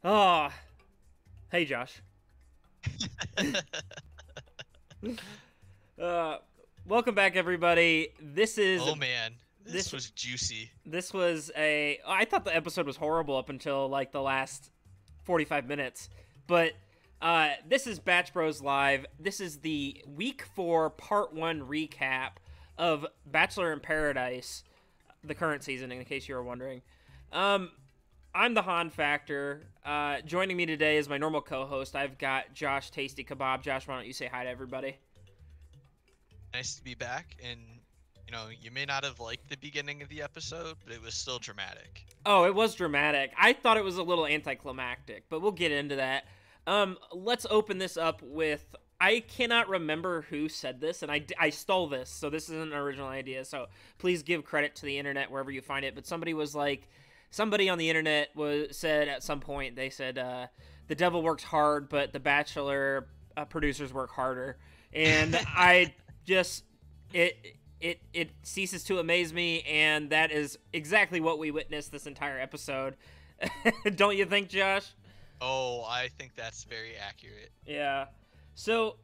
Oh, hey Josh. Uh, Welcome back, everybody. Oh man, this This was juicy. this was a. I thought the episode was horrible up until like the last 45 minutes, but this is Batch Bros Live. This is the week 4 part 1 recap of Bachelor in Paradise, the current season. In case you were wondering, um, I'm the Han Factor. Joining me today is my normal co-host. I've got Josh Tasty Kebab. Josh, why don't you say hi to everybody? Nice to be back, and you may not have liked the beginning of the episode, but it was still dramatic. Oh, it was dramatic. I thought it was a little anticlimactic, but we'll get into that. Let's open this up with. I cannot remember who said this, and I stole this, so this isn't an original idea. So please give credit to the internet wherever you find it. But somebody on the internet said at some point, they said, the devil works hard, but the Bachelor producers work harder. And I just it ceases to amaze me, and that is exactly what we witnessed this entire episode. Don't you think, Josh? Oh, I think that's very accurate. Yeah. So,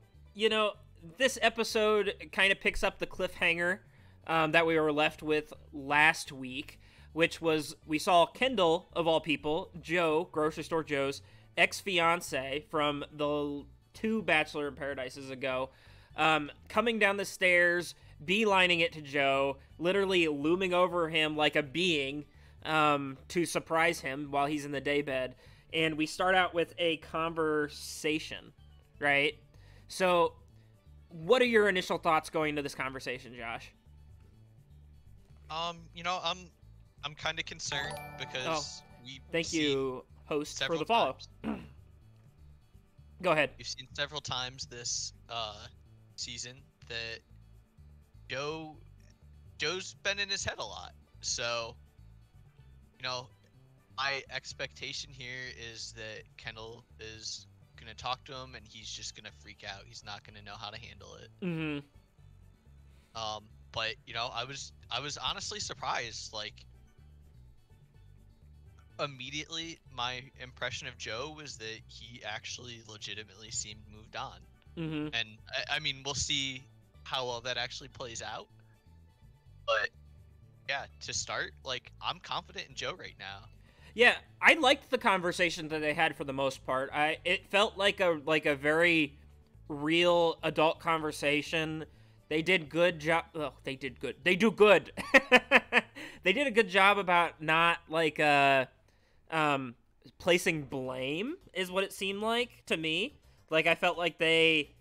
this episode kind of picks up the cliffhanger that we were left with last week, which was we saw Kendall, of all people, Joe, Grocery Store Joe's ex-fiance from the 2 Bachelor in Paradises ago, coming down the stairs, beelining it to Joe, literally looming over him like a being to surprise him while he's in the daybed. And we start out with a conversation, right? So, what are your initial thoughts going into this conversation, Josh? I'm kind of concerned because Thank you, host, for the several follow. times. Go ahead. We've seen several times this season that Joe's been in his head a lot. So, my expectation here is that Kendall is gonna talk to him and he's just gonna freak out. He's not gonna know how to handle it. Mm-hmm. But I was honestly surprised. Like, immediately, my impression of Joe was that he actually legitimately seemed moved on. Mm-hmm. And I mean, we'll see how well that actually plays out. But yeah, to start, like, I'm confident in Joe right now. Yeah, I liked the conversation that they had for the most part. It felt like a very real adult conversation. They did good job. Oh, they did good. They do good. They did a good job about not placing blame, is what it seemed like to me. Like, I felt like they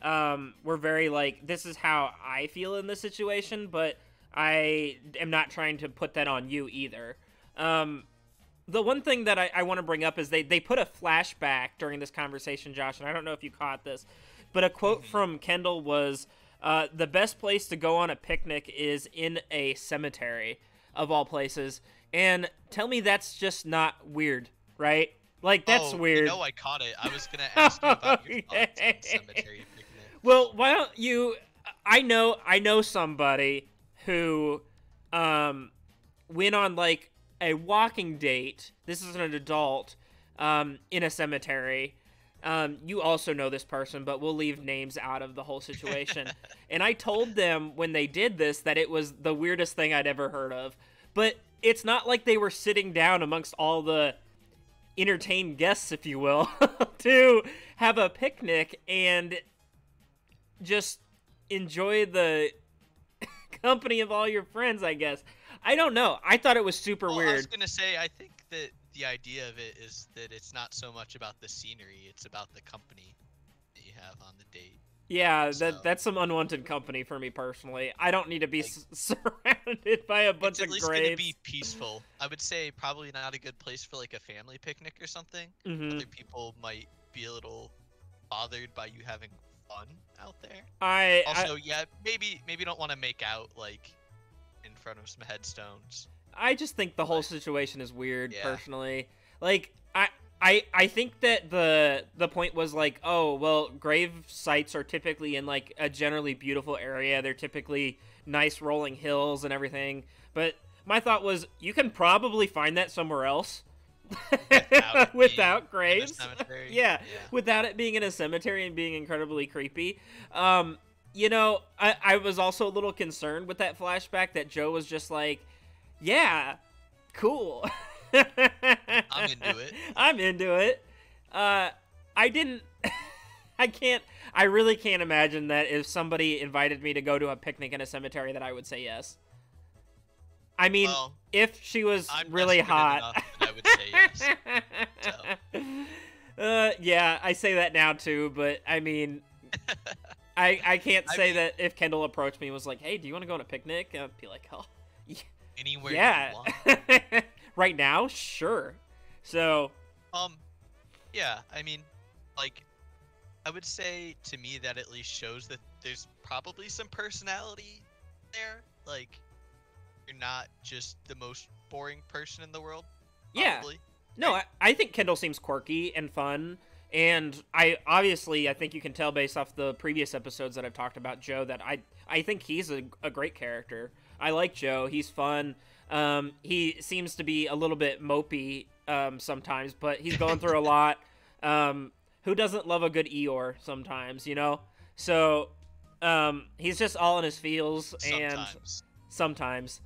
were very like, this is how I feel in this situation, but I am not trying to put that on you either. The one thing that I want to bring up is they put a flashback during this conversation, Josh, and I don't know if you caught this, but a quote from Kendall was, the best place to go on a picnic is in a cemetery, of all places. And tell me that's just not weird, right? Like, that's weird. I caught it. I was going to ask you about your thoughts on cemetery picnic. Well, why don't you... I know somebody who went on, like, a walking date. This is an adult in a cemetery. You also know this person, but we'll leave names out of the whole situation. And I told them when they did this that it was the weirdest thing I'd ever heard of. But it's not like they were sitting down amongst all the entertained guests, if you will, to have a picnic and just enjoy the company of all your friends, I guess. I don't know. I thought it was super weird. I was going to say, I think that the idea of it is that it's not so much about the scenery, it's about the company that you have on the date. Yeah, that's some unwanted company for me personally. I don't need to be surrounded by a bunch of graves. It's at least going to be peaceful. I would say probably not a good place for like a family picnic or something. Mm-hmm. Other people might be a little bothered by you having fun out there. Maybe don't want to make out like in front of some headstones. I just think the whole situation is weird, personally. Like, I think that the point was like, oh, well, grave sites are typically in like a generally beautiful area. They're typically nice rolling hills and everything. But my thought was, you can probably find that somewhere else. without graves. cemetery. Yeah, without it being in a cemetery and being incredibly creepy. You know, I was also a little concerned with that flashback that Joe was just like, yeah, cool. I'm into it. I'm into it. I didn't. I really can't imagine that if somebody invited me to go to a picnic in a cemetery that I would say yes. I mean, well, if she was really hot, I would say yes. So. Yeah, I say that now too, but I mean, I can't say that if Kendall approached me and was like, "Hey, do you want to go on a picnic?" I'd be like, "Oh, anywhere yeah." you want. Right now, sure. So, yeah, I mean, like, I would say to me that at least shows that there's probably some personality there. Like, you're not just the most boring person in the world. Probably. Yeah. No, I think Kendall seems quirky and fun. And I think you can tell based off the previous episodes that I've talked about Joe that I think he's a great character. I like Joe. He's fun. He seems to be a little bit mopey sometimes, but he's going through a lot. Who doesn't love a good Eeyore sometimes, you know? So he's just all in his feels. And sometimes.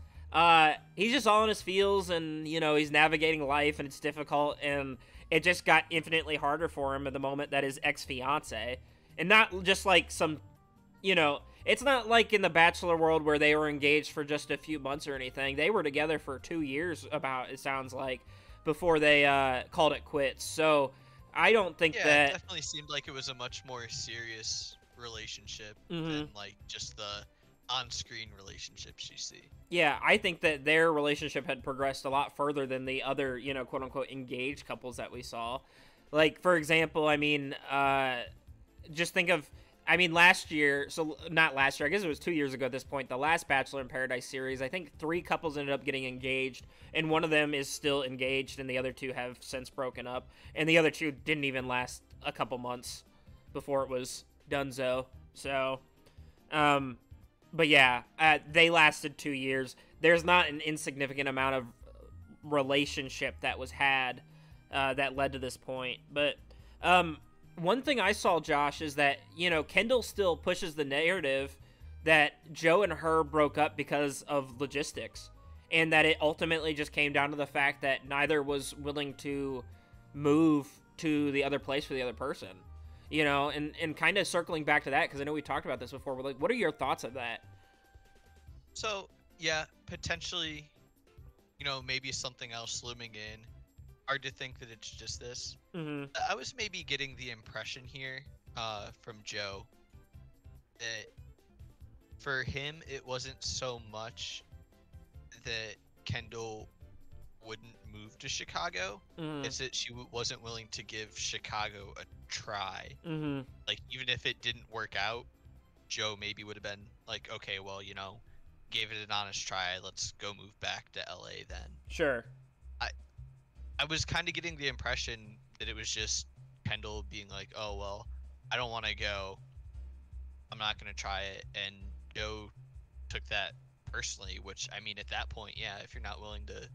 He's just all in his feels, and, you know, he's navigating life, and it's difficult, and it just got infinitely harder for him at the moment that his ex-fiance, and not just like some, you know, it's not like in the Bachelor world where they were engaged for just a few months or anything. They were together for 2 years, about, it sounds like, before they called it quits. So I don't think that... it definitely seemed like it was a much more serious relationship than, like, just the on-screen relationships you see. Yeah, I think that their relationship had progressed a lot further than the other, you know, quote-unquote engaged couples that we saw. Like, for example, I mean, just think of, I mean, last year, so not last year, I guess it was 2 years ago at this point, the last Bachelor in Paradise series, I think 3 couples ended up getting engaged, and one of them is still engaged, and the other 2 have since broken up, and the other 2 didn't even last a couple months before it was donezo. So, but yeah, they lasted 2 years. There's not an insignificant amount of relationship that was had that led to this point. But one thing I saw, Josh, is that, you know, Kendall still pushes the narrative that Joe and her broke up because of logistics, and that it ultimately just came down to the fact that neither was willing to move to the other place for the other person. You know, and kind of circling back to that, because I know we talked about this before, but like, what are your thoughts of that? So, yeah, potentially, you know, maybe something else looming in. Hard to think that it's just this. I was maybe getting the impression here from Joe that for him, it wasn't so much that Kendall wouldn't move to Chicago. It's that she wasn't willing to give Chicago a try. Like, even if it didn't work out, Joe maybe would have been like, okay, well, you know, gave it an honest try. Let's go move back to LA then. Sure. I was kind of getting the impression that it was just Kendall being like, oh, well, I don't want to go. I'm not going to try it. And Joe took that personally, which, I mean, at that point, yeah, if you're not willing to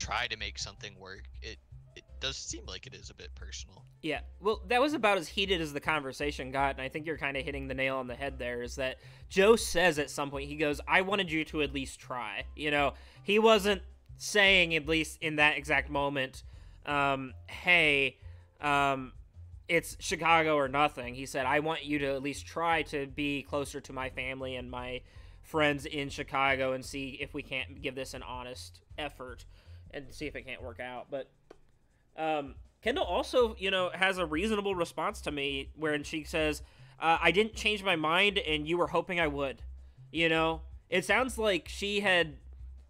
try to make something work, it does seem like it is a bit personal. Yeah, well, that was about as heated as the conversation got, and I think you're kind of hitting the nail on the head there, is that Joe says at some point, he goes, I wanted you to at least try. You know, he wasn't saying, at least in that exact moment, hey, it's Chicago or nothing. He said, I want you to at least try to be closer to my family and my friends in Chicago and see if we can't give this an honest effort and see if it can't work out. But Kendall also, you know, has a reasonable response to me wherein she says, I didn't change my mind and you were hoping I would. You know, it sounds like she had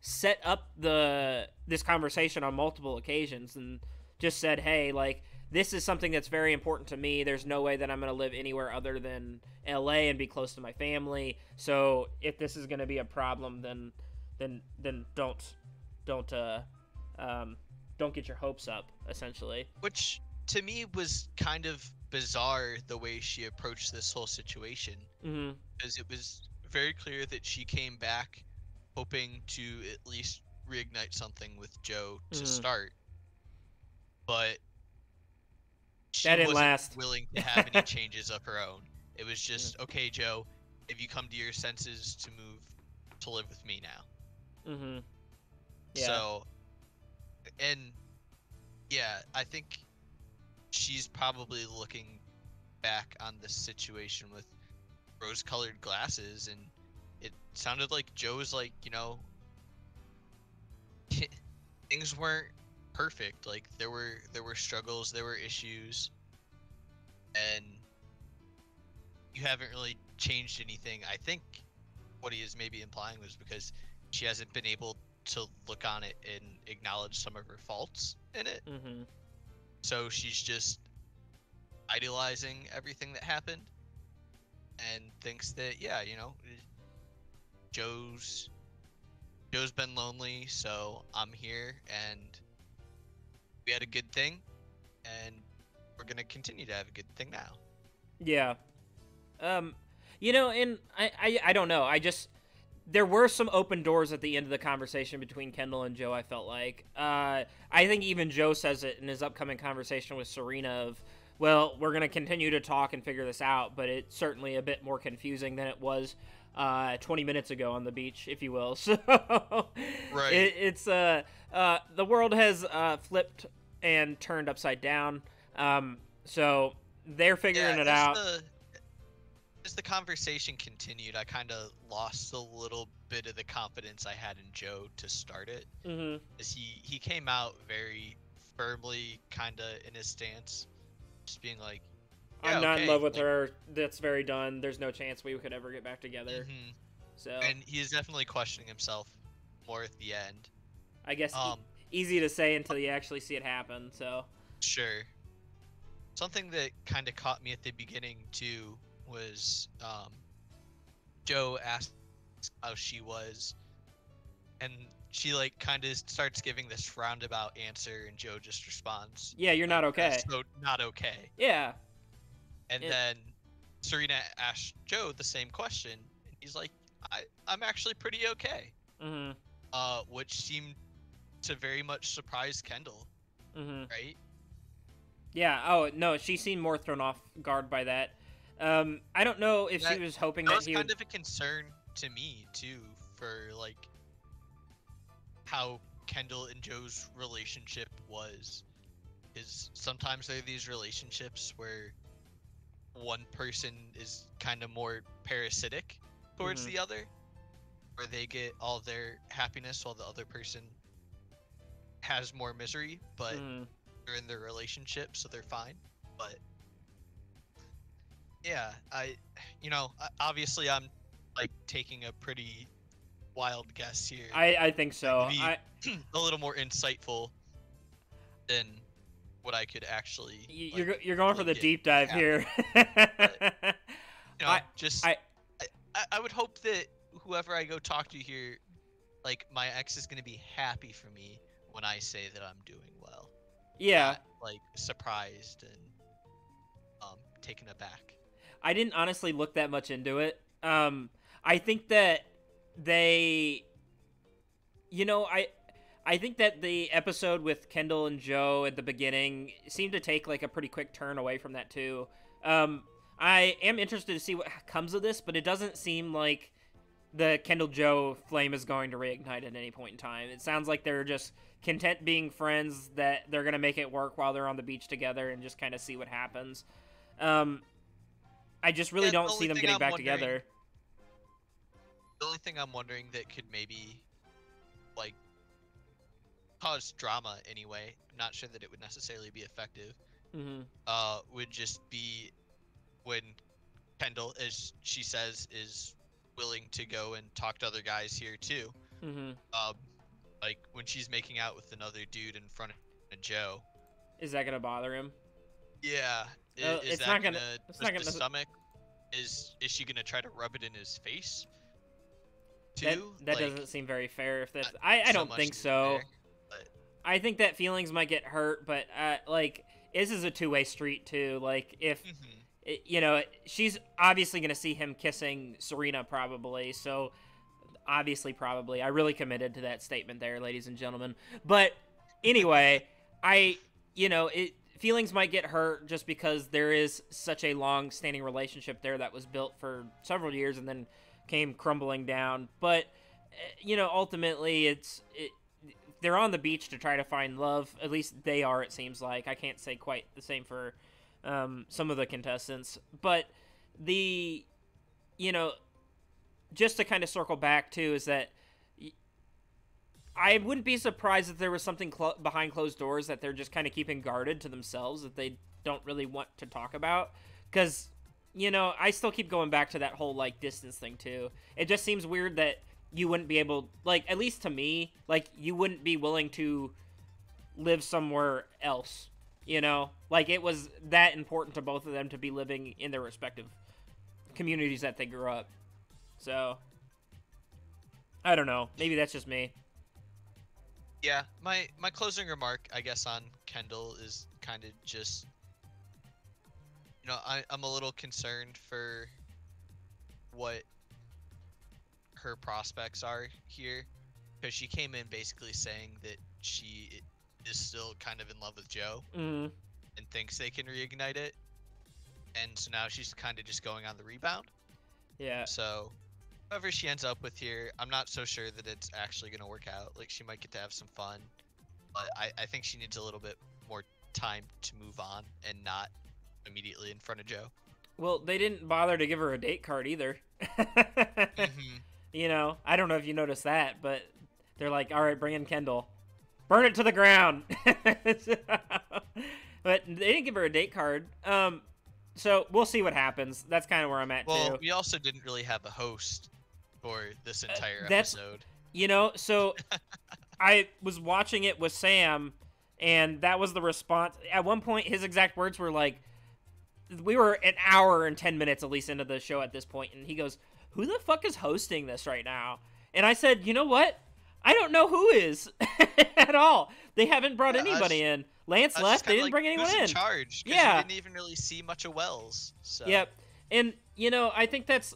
set up this conversation on multiple occasions and just said, hey, like, this is something that's very important to me. There's no way that I'm going to live anywhere other than LA and be close to my family. So if this is going to be a problem, then don't get your hopes up, essentially. Which to me was kind of bizarre the way she approached this whole situation, because it was very clear that she came back hoping to at least reignite something with Joe to start. but she That didn't wasn't last. willing to have any changes of her own. It was just, okay, Joe, have you come to your senses to move to live with me now? Mm-hmm. Yeah. So, and yeah, I think she's probably looking back on this situation with rose-colored glasses, and it sounded like Joe was like, things weren't perfect. Like there were struggles, there were issues, and you haven't really changed anything. I think what he is maybe implying was because she hasn't been able to look on it and acknowledge some of her faults in it. Mm-hmm. So she's just idealizing everything that happened and thinks that, yeah, Joe's been lonely, so I'm here and we had a good thing and we're gonna continue to have a good thing now. Yeah. And I don't know. There were some open doors at the end of the conversation between Kendall and Joe, I felt like. I think even Joe says it in his upcoming conversation with Serena of, well, we're going to continue to talk and figure this out, but it's certainly a bit more confusing than it was 20 minutes ago on the beach, if you will. So right. The world has flipped and turned upside down. So they're figuring it out. As the conversation continued, I kind of lost a little bit of the confidence I had in Joe to start it. Mm-hmm. As he came out very firmly, kind of in his stance, just being like, yeah, I'm not okay. in love with her. That's very done. There's no chance we could ever get back together. Mm-hmm. So, and he is definitely questioning himself more at the end. I guess easy to say until you actually see it happen. So sure. Something that kind of caught me at the beginning too was Joe asked how she was, and she like kind of starts giving this roundabout answer, and Joe just responds, yeah, you're not okay. So not okay. Yeah. And then Serena asked Joe the same question, and he's like, I'm actually pretty okay. Mm-hmm. Which seemed to very much surprise Kendall. Mm-hmm. Right? Yeah. Oh no, she seemed more thrown off guard by that. I don't know if she was hoping that he was kind of a concern to me too, for like how Kendall and Joe's relationship was. Is sometimes there are these relationships where one person is kind of more parasitic towards the other, where they get all their happiness while the other person has more misery, but they're in their relationship, so they're fine. But yeah, obviously I'm like taking a pretty wild guess here. I think so. A little more insightful than what I could actually. You're going for the deep dive here. But, I would hope that whoever I go talk to here, like my ex is gonna be happy for me when I say that I'm doing well. Yeah. Not, like surprised and taken aback. I didn't honestly look that much into it. I think that they, I think that the episode with Kendall and Joe at the beginning seemed to take like a pretty quick turn away from that too. I am interested to see what comes of this, but it doesn't seem like the Kendall-Joe flame is going to reignite at any point in time. It sounds like they're just content being friends, that they're going to make it work while they're on the beach together and just kind of see what happens. I just really don't see them getting back together. The only thing I'm wondering that could maybe, like, cause drama anyway, I'm not sure that it would necessarily be effective, would just be when Kendall, as she says, is willing to go and talk to other guys here too. Like when she's making out with another dude in front of Joe. Is that gonna bother him? Yeah. Is that gonna twist his stomach? Is she gonna try to rub it in his face too? That doesn't seem very fair. If that's, I don't think so. Fair, I think that feelings might get hurt, but like this is a two-way street too. Like if. She's obviously going to see him kissing Serena probably, so obviously I really committed to that statement there, ladies and gentlemen. But anyway, feelings might get hurt just because there is such a long-standing relationship there that was built for several years and then came crumbling down. But ultimately, they're on the beach to try to find love. At least they are, it seems like. I can't say quite the same for some of the contestants. But just to kind of circle back, too, is that I wouldn't be surprised if there was something behind closed doors that they're just kind of keeping guarded to themselves that they don't really want to talk about. Because, I still keep going back to that whole, like, distance thing, too. It just seems weird that you wouldn't be able, like, at least to me, like, you wouldn't be willing to live somewhere else, Like, it was that important to both of them to be living in their respective communities that they grew up. So, I don't know. Maybe that's just me. Yeah, my closing remark, I guess, on Kendall is kind of just, I'm a little concerned for what her prospects are here, because she came in basically saying that she is still kind of in love with Joe and thinks they can reignite it, and so now she's kind of just going on the rebound. Yeah. So whoever she ends up with here, I'm not so sure that it's actually going to work out. Like, she might get to have some fun, but I think she needs a little bit more time to move on and not immediately in front of Joe. Well, they didn't bother to give her a date card either. I don't know if you noticed that, but they're like, all right, bring in Kendall. Burn it to the ground. But they didn't give her a date card. So we'll see what happens. That's kind of where I'm at, too. Well, we also didn't really have a host for this entire episode. So I was watching it with Sam, and that was the response. At one point, his exact words were like, we were an hour and 10 minutes at least into the show at this point, and he goes, who the fuck is hosting this right now? And I said, you know what? I don't know who is at all. They haven't brought anybody in. Lance left. They didn't bring anyone in. Who's in charge? Yeah. You didn't even really see much of Wells. So. Yep. And, I think that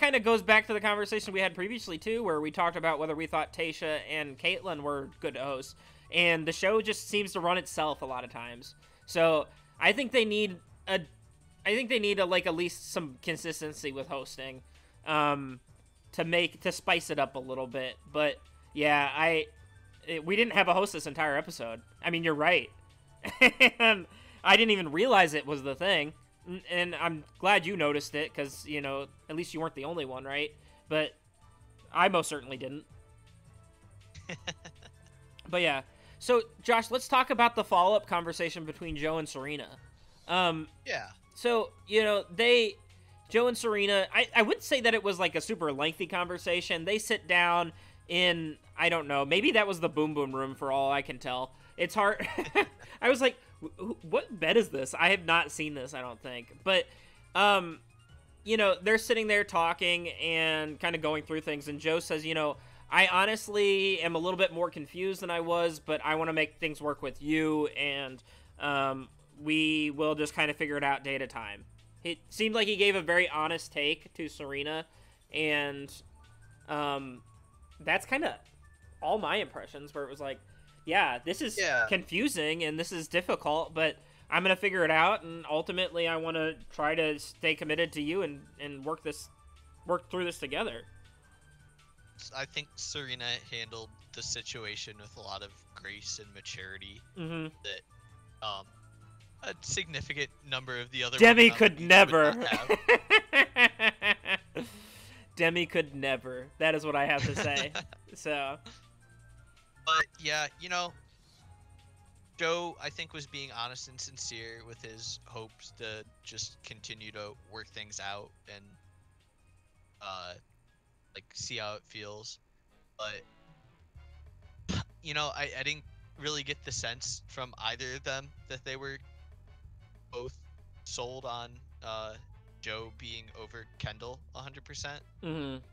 kind of goes back to the conversation we had previously, too, where we talked about whether we thought Tayshia and Caitlyn were good hosts. And the show just seems to run itself a lot of times. So I think they need at least some consistency with hosting, to spice it up a little bit. But yeah, we didn't have a host this entire episode. I mean, you're right. And I didn't even realize it was the thing. And I'm glad you noticed it, because, at least you weren't the only one, right? But I most certainly didn't. But yeah. So, Josh, let's talk about the follow-up conversation between Joe and Serena. Yeah. So, Joe and Serena, I wouldn't say that it was like a super lengthy conversation. They sit down in, I don't know, maybe that was the Boom Boom room for all I can tell. It's hard. I was like, what bed is this? I have not seen this, I don't think. But, they're sitting there talking and kind of going through things. And Joe says, I honestly am a little bit more confused than I was, but I want to make things work with you. And we will just kind of figure it out day at a time. It seemed like he gave a very honest take to Serena. And that's kind of all my impressions, where it was like, yeah, this is confusing and this is difficult, but I'm going to figure it out, and ultimately I want to try to stay committed to you and work through this together. I think Serena handled the situation with a lot of grace and maturity that a significant number of the other Demi could never. Demi could never. That is what I have to say. So... But yeah, Joe, I think, was being honest and sincere with his hopes to just continue to work things out and see how it feels. But I didn't really get the sense from either of them that they were both sold on Joe being over Kendall 100%.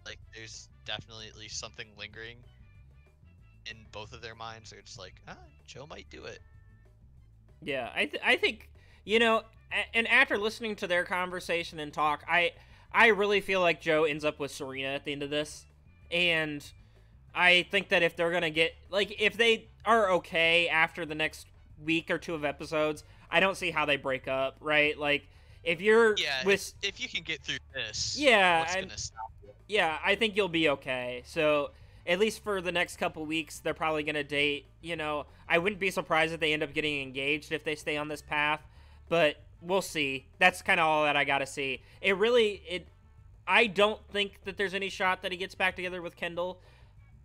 Like, there's definitely at least something lingering in both of their minds. They're just like, Joe might do it. Yeah, I think, and after listening to their conversation and talk, I really feel like Joe ends up with Serena at the end of this. And I think that if they're gonna get like if they are okay after the next week or two of episodes, I don't see how they break up, right? Like if you're Yeah, with if you can get through this, yeah, what's and gonna stop you? yeah, I think you'll be okay. So at least for the next couple weeks, they're probably gonna date. You know, I wouldn't be surprised if they end up getting engaged if they stay on this path, but we'll see. That's kind of all that I gotta see. I don't think that there's any shot that he gets back together with Kendall.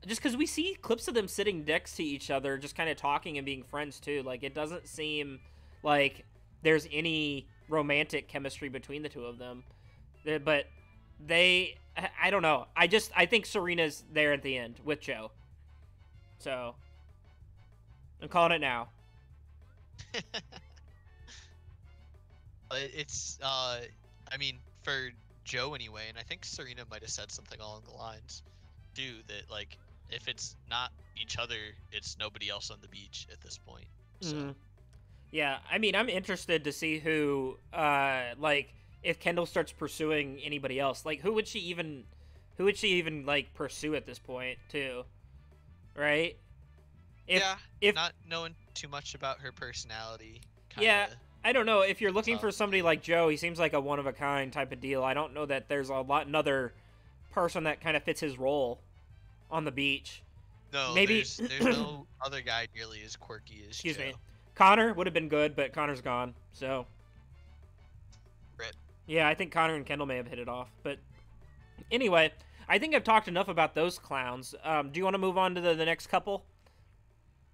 Just because we see clips of them sitting next to each other, just kind of talking and being friends too. Like it doesn't seem like there's any romantic chemistry between the two of them. But I don't know. I think Serena's there at the end with Joe. So I'm calling it now. It's I mean, for Joe anyway, and I think Serena might have said something along the lines too that like if it's not each other, it's nobody else on the beach at this point. So Mm-hmm. Yeah, I mean, I'm interested to see who, like, if Kendall starts pursuing anybody else. Like, who would she even like pursue at this point, too? Right? If, yeah, if not knowing too much about her personality. yeah, Kinda I don't know. If you're looking tough. for somebody like Joe, he seems like a one of a kind type of deal. I don't know that there's another person that kind of fits his role on the beach. No, Maybe there's no other guy nearly as quirky as excuse Joe. me. Connor would have been good, but Connor's gone. So Rip. yeah, I think Connor and Kendall may have hit it off. But anyway, I think I've talked enough about those clowns. Do you want to move on to the next couple?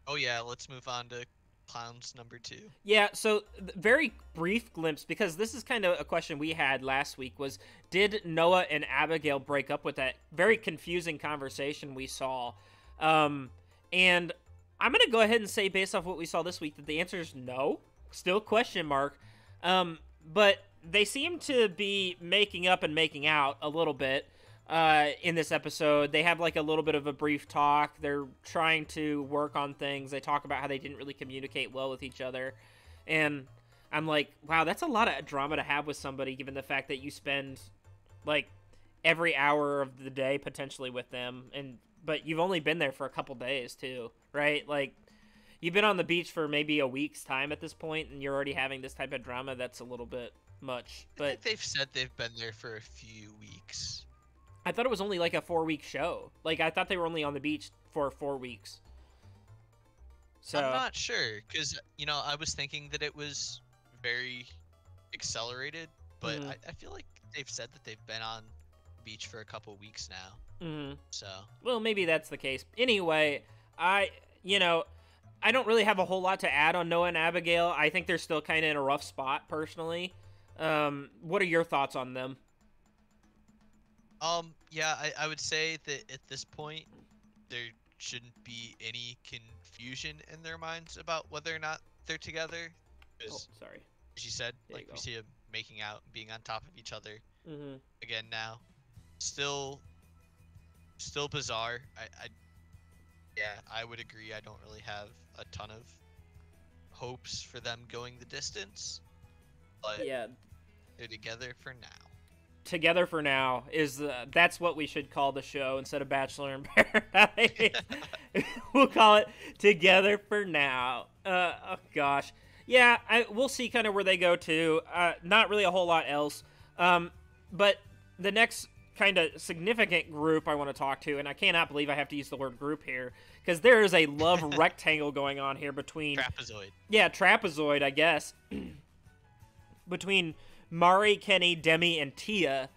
Oh yeah, let's move on to clowns number 2. Yeah, so very brief glimpse, because this is kind of a question we had last week, was did Noah and Abigail break up with that very confusing conversation we saw? And I'm going to go ahead and say, based off what we saw this week, that the answer is no. Still question mark. But they seem to be making up and making out a little bit in this episode. They have like a little bit of a brief talk. They're trying to work on things. They talk about how they didn't really communicate well with each other. And I'm like, wow, that's a lot of drama to have with somebody, given the fact that you spend like every hour of the day potentially with them. But you've only been there for a couple days too, right? Like you've been on the beach for maybe a week's time at this point, and you're already having this type of drama. That's a little bit much. I But think they've said they've been there for a few weeks. I thought it was only like a 4-week show. Like I thought they were only on the beach for 4 weeks. So I'm not sure, because I was thinking that it was very accelerated, but I feel like they've said that they've been on the beach for a couple weeks now. So well, maybe that's the case. Anyway, I don't really have a whole lot to add on Noah and Abigail. I think they're still kind of in a rough spot, personally. What are your thoughts on them? Yeah, I would say that at this point there shouldn't be any confusion in their minds about whether or not they're together. Because, Sorry. as you said, There like you we go. see them making out, being on top of each other Mm-hmm. again now. Still bizarre. I would agree. I don't really have a ton of hopes for them going the distance, but Yeah, they're together for now. Together for Now is that's what we should call the show instead of Bachelor in Paradise. We'll call it Together for Now. Oh gosh, yeah. We'll see kind of where they go to. Not really a whole lot else. But the next kind of significant group I want to talk to, and I cannot believe I have to use the word group here, because there is a love rectangle going on here between Trapezoid. Yeah, trapezoid, I guess. Between Mari, Kenny, Demi, and Tia,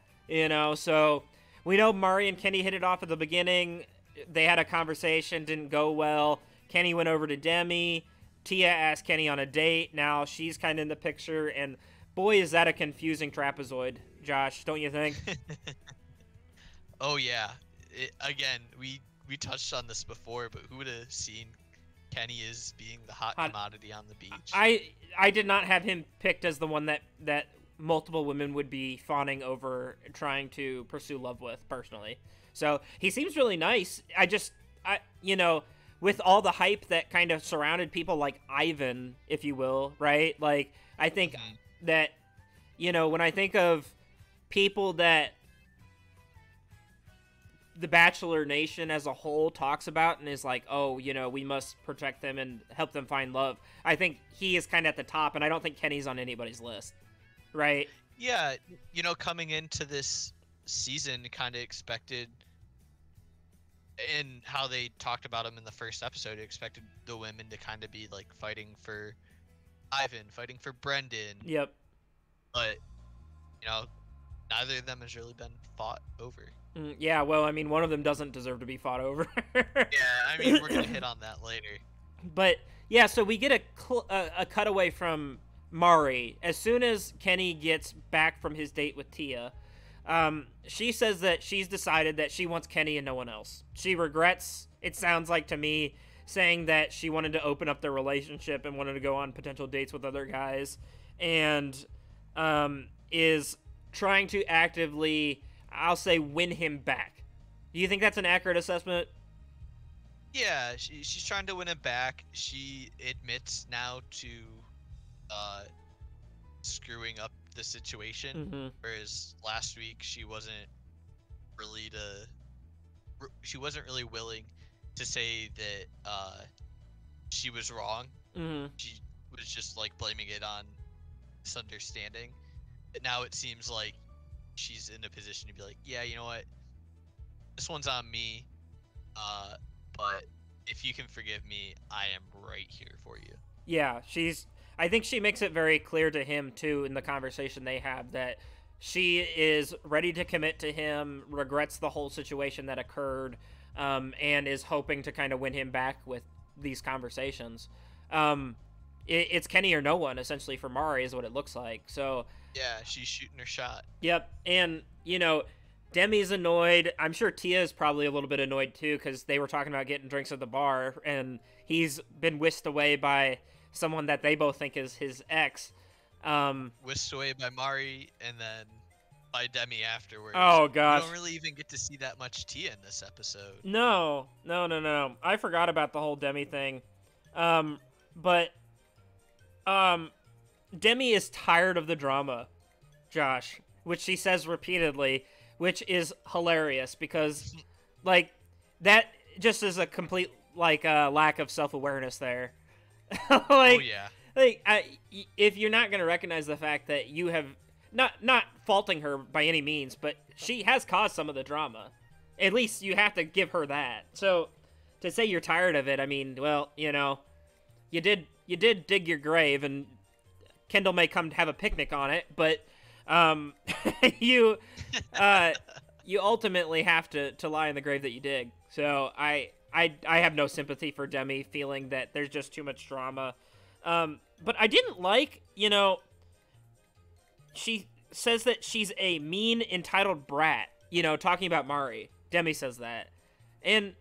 so we know Mari and Kenny hit it off at the beginning. They had a conversation, didn't go well. Kenny went over to Demi. Tia asked Kenny on a date. Now she's kind of in the picture, and boy, is that a confusing trapezoid, Josh, don't you think? Oh yeah. Again, we touched on this before, but who would have seen Kenny as being the hot commodity on the beach? I did not have him picked as the one that multiple women would be fawning over, trying to pursue love with, personally. So he seems really nice. With all the hype that kind of surrounded people like Ivan, if you will, right? Like, I think that, when I think of people that the Bachelor Nation as a whole talks about and is like, oh, we must protect them and help them find love. I think he is kind of at the top, and I don't think Kenny's on anybody's list, right? Yeah, coming into this season, kind of expected, and how they talked about him in the first episode, expected the women to kind of be like fighting for Ivan, fighting for Brendan. Yep. But, neither of them has really been fought over. Yeah, well, I mean, one of them doesn't deserve to be fought over. Yeah, I mean, we're going to hit on that later. But, yeah, so we get a cutaway from Mari. As soon as Kenny gets back from his date with Tia, she says that she's decided that she wants Kenny and no one else. She regrets, it sounds like to me, saying that she wanted to open up their relationship and wanted to go on potential dates with other guys, and is trying to actively, I'll say, win him back. Do you think that's an accurate assessment? Yeah, she's trying to win him back. She admits now to screwing up the situation, whereas last week she wasn't really willing to say that she was wrong. She was just like blaming it on misunderstanding. But now it seems like she's in a position to be like, yeah, you know what, this one's on me, but if you can forgive me, I am right here for you. Yeah, I think she makes it very clear to him too in the conversation they have that she is ready to commit to him, regrets the whole situation that occurred, and is hoping to kind of win him back with these conversations. It's Kenny or no one, essentially, for Mari, is what it looks like. So yeah, she's shooting her shot. Yep, and Demi's annoyed. I'm sure Tia is probably a little bit annoyed too, because they were talking about getting drinks at the bar, and he's been whisked away by someone that they both think is his ex. Whisked away by Mari, and then by Demi afterwards. Oh gosh, you don't really even get to see that much Tia in this episode. No. I forgot about the whole Demi thing. But Demi is tired of the drama, Josh, which she says repeatedly, which is hilarious because, like, that just is a complete lack of self-awareness there. Oh yeah. If you're not gonna recognize the fact that you have not faulting her by any means, but she has caused some of the drama. At least you have to give her that. So to say you're tired of it, I mean, well, you did dig your grave, and Kendall may come to have a picnic on it, but you ultimately have to lie in the grave that you dig. So I have no sympathy for Demi feeling that there's just too much drama. But I didn't like, she says that she's a mean, entitled brat, talking about Mari. Demi says that. And,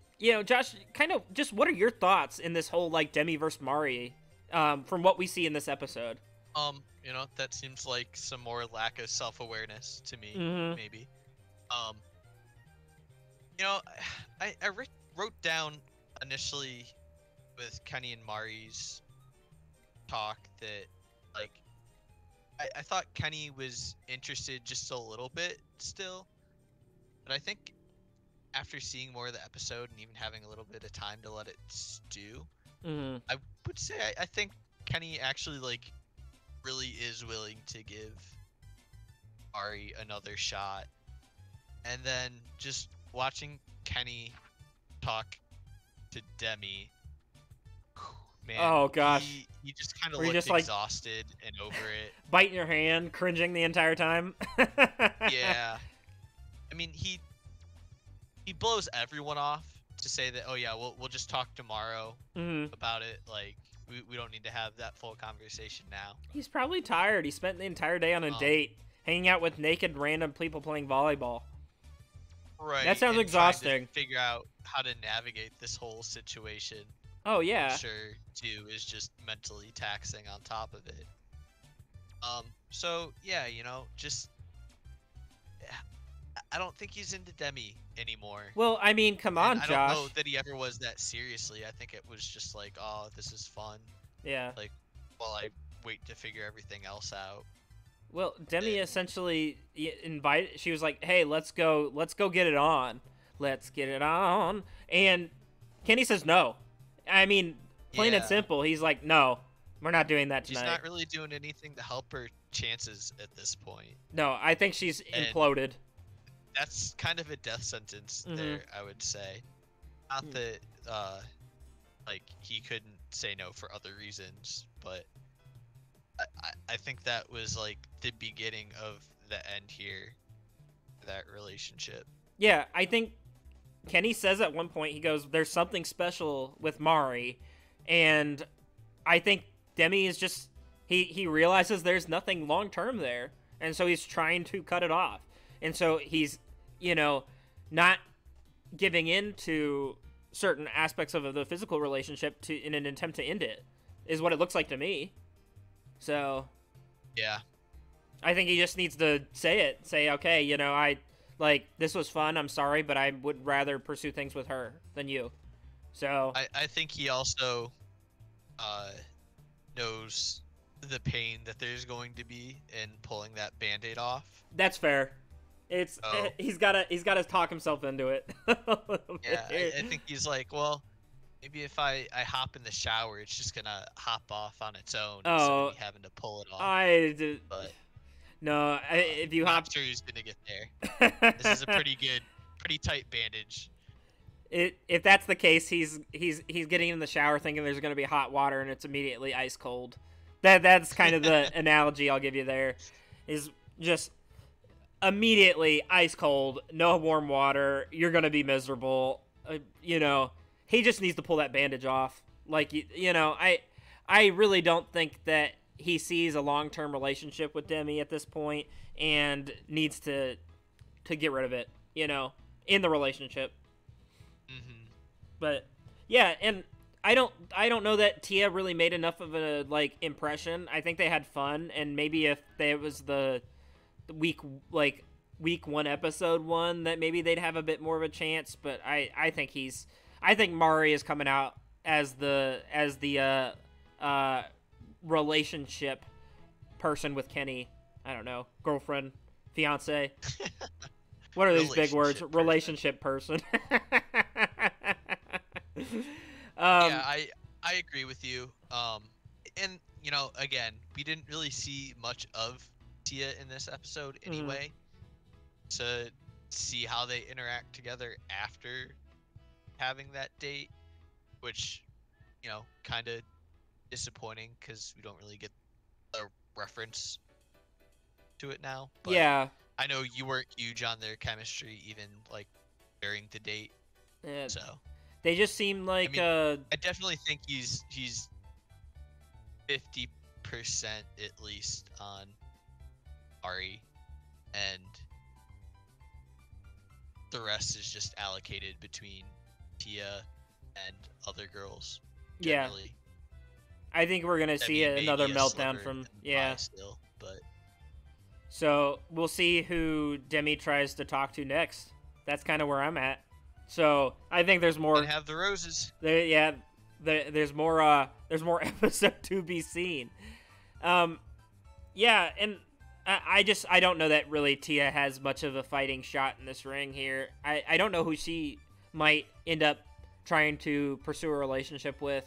Josh, kind of just what are your thoughts in this whole, Demi versus Mari, from what we see in this episode? That seems like some more lack of self-awareness to me, maybe. I wrote down initially with Kenny and Mari's talk that, I thought Kenny was interested just a little bit still, but I think after seeing more of the episode and even having a little bit of time to let it stew, I would say I think Kenny actually really is willing to give Ari another shot. And then just watching Kenny talk to Demi, man, oh gosh, he just kind of looked exhausted and over it, biting your hand, cringing the entire time. Yeah, I mean he blows everyone off to say that, oh yeah, we'll just talk tomorrow about it. We don't need to have that full conversation now. He's probably tired. He spent the entire day on a date, hanging out with naked random people playing volleyball. Right. That sounds exhausting. Trying to figure out how to navigate this whole situation. Oh yeah. I'm sure too is just mentally taxing on top of it. So yeah, just I don't think he's into Demi anymore. Well, I mean, come on, Josh. I don't know that he ever was that seriously. I think it was just oh, this is fun. Yeah. While I wait to figure everything else out. Well, Demi essentially invited. She was like, "Hey, let's go get it on. let's get it on. And Kenny says no. I mean, plain and simple, he's like, no, we're not doing that tonight. She's not really doing anything to help her chances at this point. No, I think she's imploded. That's kind of a death sentence there, I would say. Not that, like, he couldn't say no for other reasons, but I think that was, like, the beginning of the end here, that relationship. Yeah, I think Kenny says at one point, he goes, there's something special with Mari, and I think Demi is just, he realizes there's nothing long-term there, and so he's trying to cut it off. And so he's, you know, not giving in to certain aspects of the physical relationship in an attempt to end it, is what it looks like to me. So, yeah, I think he just needs to say, okay, you know, this was fun, I'm sorry, but I would rather pursue things with her than you. So I think he also knows the pain that there's going to be in pulling that Band-Aid off. That's fair. He's gotta talk himself into it. Yeah, I think he's like, well, maybe if I hop in the shower, it's just gonna hop off on its own instead of me having to pull it off. But no, if you hop, I'm sure he's gonna get there. This is a pretty tight bandage. If that's the case, he's getting in the shower thinking there's gonna be hot water and it's immediately ice cold. That's kind of the analogy I'll give you there. Is just immediately ice cold, no warm water. You're gonna be miserable. You know, he just needs to pull that bandage off. Like, you know, I really don't think that he sees a long-term relationship with Demi at this point and needs to get rid of it, you know, in the relationship. But yeah, and I don't know that Tia really made enough of a impression. I think they had fun, and maybe if it was the week 1 episode 1, that maybe they'd have a bit more of a chance. But I think Mari is coming out as the relationship person with Kenny. I don't know, girlfriend, fiance. What are these big words? Relationship person. Yeah, I agree with you. And you know, again, we didn't really see much of Tia in this episode anyway. To see how they interact together after having that date, which, you know, kind of disappointing because we don't really get a reference to it now. But yeah, I know you weren't huge on their chemistry even during the date. Yeah. So they just seem like I definitely think he's 50% at least on Ari, and the rest is just allocated between Tia and other girls. Generally. Yeah. I think we're gonna see another meltdown from still, but so we'll see who Demi tries to talk to next. That's kind of where I'm at. So I think there's more. And have the roses. There's more. There's more episode to be seen. Yeah, and I don't know that really Tia has much of a fighting shot in this ring here. I don't know who she might end up trying to pursue a relationship with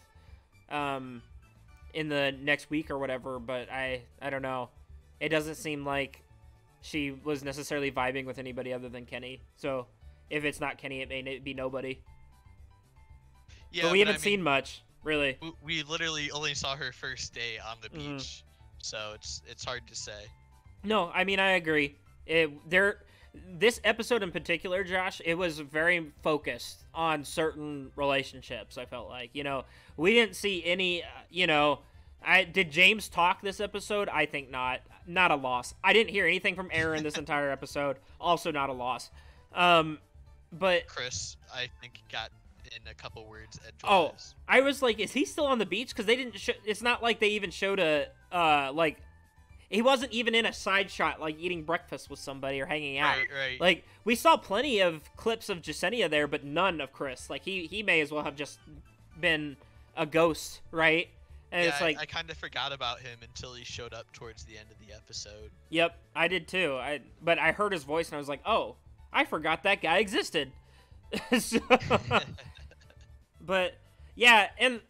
in the next week or whatever, but I don't know. It doesn't seem like she was necessarily vibing with anybody other than Kenny. So if it's not Kenny, it may be nobody. Yeah, but we haven't seen much, really. We literally only saw her first day on the beach, so it's hard to say. No, I mean, I agree. This episode in particular, Josh, it was very focused on certain relationships, I felt like. You know, we didn't see any, did James talk this episode? I think not. Not a loss. I didn't hear anything from Aaron this entire episode. Also not a loss. But Chris, I think, got in a couple words edgewise. Oh, I was like, is he still on the beach? Because they didn't it's not like they even showed he wasn't even in a side shot, like eating breakfast with somebody or hanging out. Right. Like, we saw plenty of clips of Jasenia there, but none of Chris. Like, he may as well have just been a ghost, right? And yeah, it's like, I kind of forgot about him until he showed up towards the end of the episode. Yep, I did too. But I heard his voice and I was like, oh, I forgot that guy existed. So, but yeah, and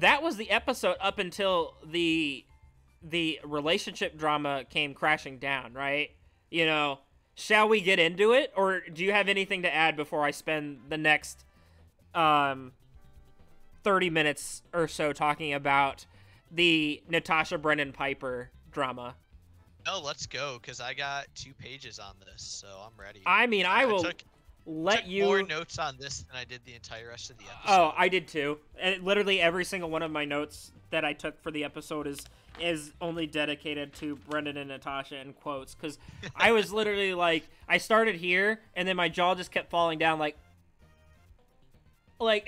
that was the episode up until the relationship drama came crashing down, right? You know, shall we get into it, or do you have anything to add before I spend the next 30 minutes or so talking about the Natasha Brennan Piper drama? No, let's go, because I got 2 pages on this, so I'm ready. I mean, I will took let you more notes on this than I did the entire rest of the episode. Oh, I did too. And literally every single one of my notes that I took for the episode is only dedicated to Brendan and Natasha in quotes, because I was literally like, I started here and then my jaw just kept falling down, like what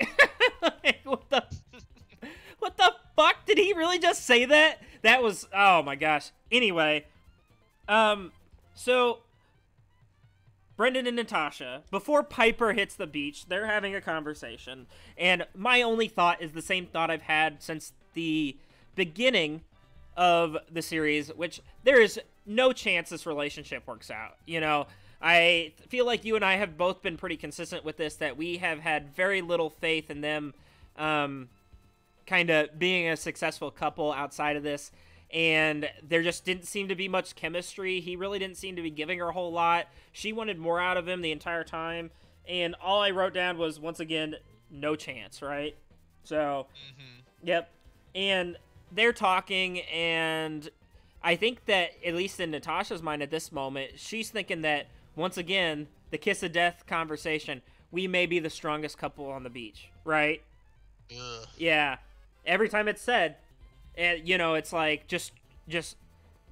the fuck, did he really just say that? That was, oh my gosh. Anyway, so Brendan and Natasha, before Piper hits the beach, they're having a conversation, and my only thought is the same thought I've had since the beginning of the series, which there is no chance this relationship works out. You know, I feel like you and I have both been pretty consistent with this, that we have had very little faith in them kind of being a successful couple outside of this, and there just didn't seem to be much chemistry. He really didn't seem to be giving her a whole lot. She wanted more out of him the entire time, and all I wrote down was, once again, no chance, right? So, Yep. And they're talking, and I think that, at least in Natasha's mind at this moment, she's thinking that, once again, the kiss of death conversation, we may be the strongest couple on the beach, right? Ugh. Yeah. Every time it's said, and you know, it's like, just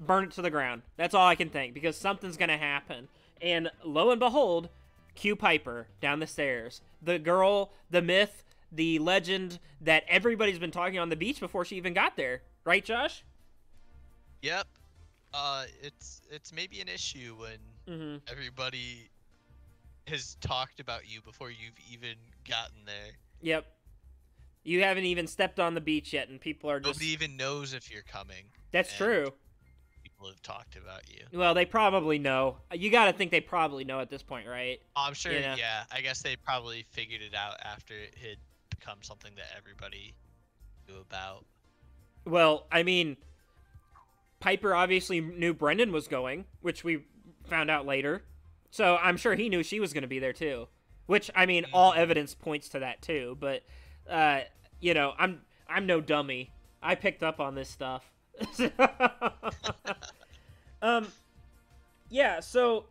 burn it to the ground. That's all I can think, because something's gonna happen. And lo and behold, cue Piper down the stairs. The girl, the myth, the legend that everybody's been talking on the beach before she even got there. Right, Josh? Yep. It's maybe an issue when everybody has talked about you before you've even gotten there. Yep. You haven't even stepped on the beach yet, and people are just... Nobody even knows if you're coming. That's true. People have talked about you. Well, they probably know. You gotta think they probably know at this point, right? I'm sure, You know? yeah. I guess they probably figured it out after it had become something that everybody knew about. Well, I mean, Piper obviously knew Brendan was going, which we found out later. So I'm sure he knew she was going to be there too. Which, I mean, all evidence points to that too. But, you know, I'm no dummy. I picked up on this stuff. Yeah, so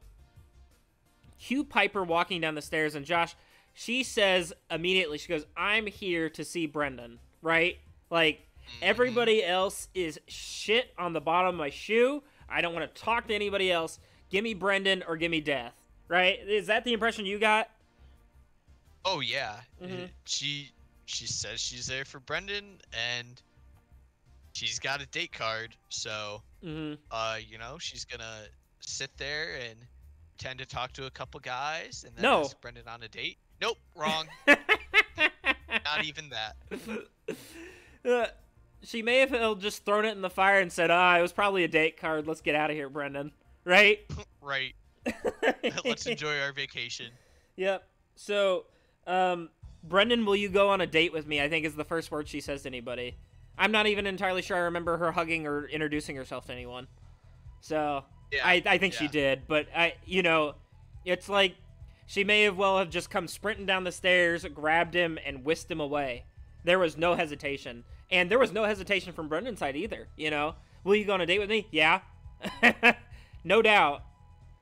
Hugh Piper walking down the stairs, and Josh, she says immediately, she goes, I'm here to see Brendan, right? Like, everybody else is shit on the bottom of my shoe. I don't want to talk to anybody else. Give me Brendan or give me death, right? Is that the impression you got? Oh, yeah. She says she's there for Brendan, and she's got a date card, so, you know, she's gonna sit there and tend to talk to a couple guys, and then ask Brendan on a date. Nope, wrong. Not even that. She may have just thrown it in the fire and said, it was probably a date card. Let's get out of here, Brendan. Right? Right. Let's enjoy our vacation. Yep. So, Brendan, will you go on a date with me? I think is the first word she says to anybody. I'm not even entirely sure I remember her hugging or introducing herself to anyone. So, yeah, I think she did. But, you know, it's like she may have just come sprinting down the stairs, grabbed him, and whisked him away. There was no hesitation. And there was no hesitation from Brendan's side either, you know? Will you go on a date with me? Yeah. No doubt.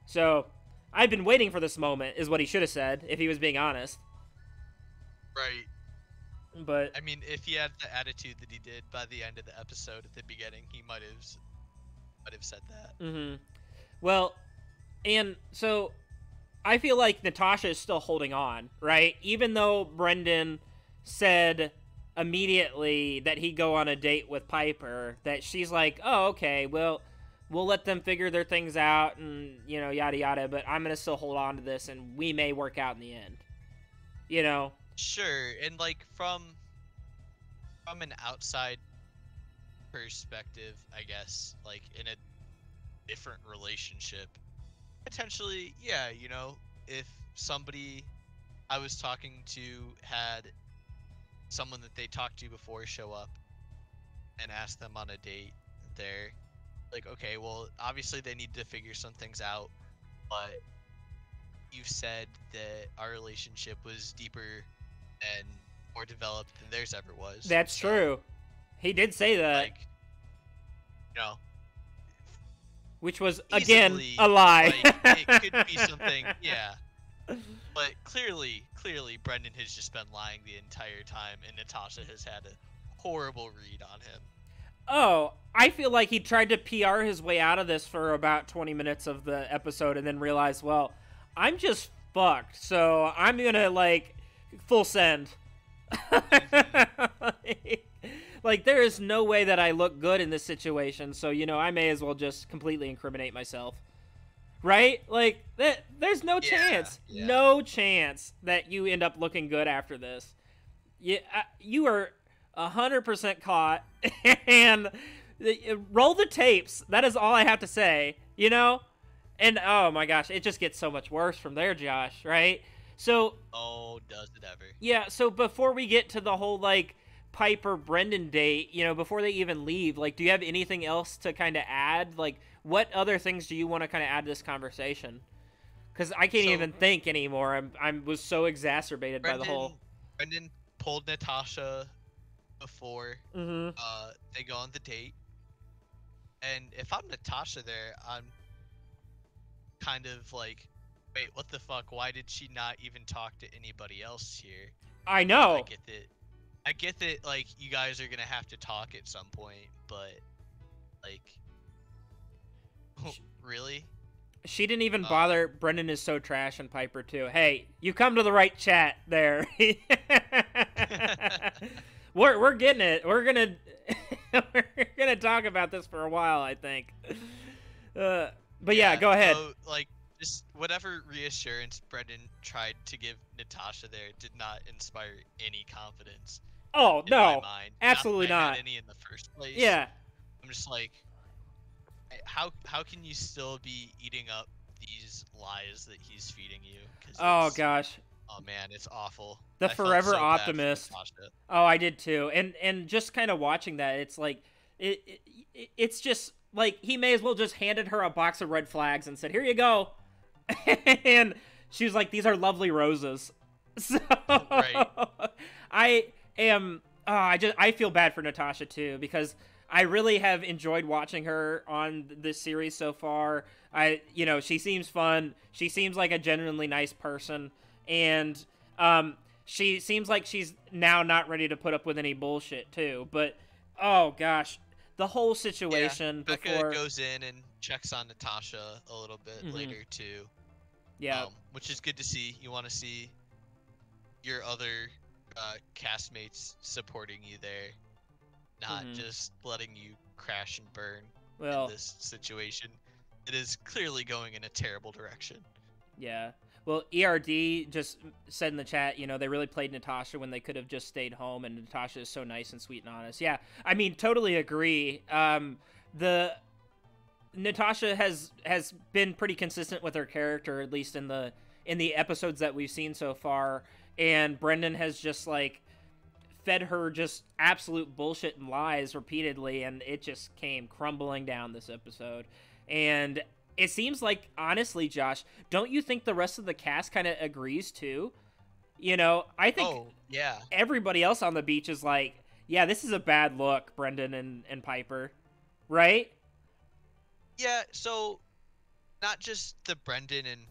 So, I've been waiting for this moment, is what he should have said, if he was being honest. Right. But I mean, if he had the attitude that he did by the end of the episode at the beginning, he might have said that. Well, and so I feel like Natasha is still holding on, right? Even though Brendan said immediately that he'd go on a date with Piper, that she's like, oh, okay, well, we'll let them figure their things out and, you know, yada yada, but I'm going to still hold on to this and we may work out in the end. You know? Sure, and like from an outside perspective, I guess, like in a different relationship, potentially, yeah, you know, if somebody I was talking to had someone that they talked to before show up and ask them on a date. They're like, okay, well, obviously they need to figure some things out, but you've said that our relationship was deeper and more developed than theirs ever was. That's true. He did say that. Like, you know, which was, feasibly, again, a lie. Like, it could be something, yeah. But clearly, Brendan has just been lying the entire time, and Natasha has had a horrible read on him. Oh, I feel like he tried to PR his way out of this for about 20 minutes of the episode and then realized, well, I'm just fucked, so I'm gonna, like, full send. Like, there is no way that I look good in this situation, so, you know, I may as well just completely incriminate myself. Right? Like, there's no chance. Yeah. No chance that you end up looking good after this. You are 100% caught, and roll the tapes. That is all I have to say, you know? And, oh my gosh, it just gets so much worse from there, Josh, right? So... Oh, does it ever? Yeah, so before we get to the whole, like, Piper-Brendan date, you know, before they even leave, like, do you have anything else to kind of add? Like, what other things do you want to kind of add to this conversation? Because I can't even think anymore. I was so exacerbated by the whole... Brendan pulled Natasha before they go on the date. And if I'm Natasha there, I'm kind of like, wait, what the fuck? Why did she not even talk to anybody else here? I know. I get that, like, you guys are gonna have to talk at some point, but, like, really? She didn't even bother. Brendan is so trash, and Piper too. Hey, you come to the right chat there. We're getting it. We're gonna talk about this for a while, I think. But yeah, go ahead. So, like, just whatever reassurance Brendan tried to give Natasha there did not inspire any confidence. Oh in no, my mind. absolutely not. Any in the first place. Yeah. I'm just like, how can you still be eating up these lies that he's feeding you? Oh gosh. Oh man, it's awful. The forever optimist. Oh, I did too. And just kind of watching that, it's like it's just like he may as well just handed her a box of red flags and said, "Here you go." And she was like, "These are lovely roses." So right. I feel bad for Natasha too, because I really have enjoyed watching her on this series so far. She seems fun. She seems like a genuinely nice person, and she seems like she's now not ready to put up with any bullshit too. But oh gosh, the whole situation Becca goes in and checks on Natasha a little bit later too. Yeah, which is good to see. You want to see your other castmates supporting you there, not just letting you crash and burn in this situation. It is clearly going in a terrible direction. Yeah. Well, ERD just said in the chat, they really played Natasha when they could have just stayed home, and Natasha is so nice and sweet and honest. Yeah, I mean, totally agree. Natasha has been pretty consistent with her character, at least in the episodes that we've seen so far, and Brendan has just like fed her just absolute bullshit and lies repeatedly, and it just came crumbling down this episode. And it seems like, honestly, Josh, don't you think the rest of the cast kind of agrees too? I think everybody else on the beach is like, yeah, this is a bad look, Brendan and Piper, right? Yeah, so not just the Brendan and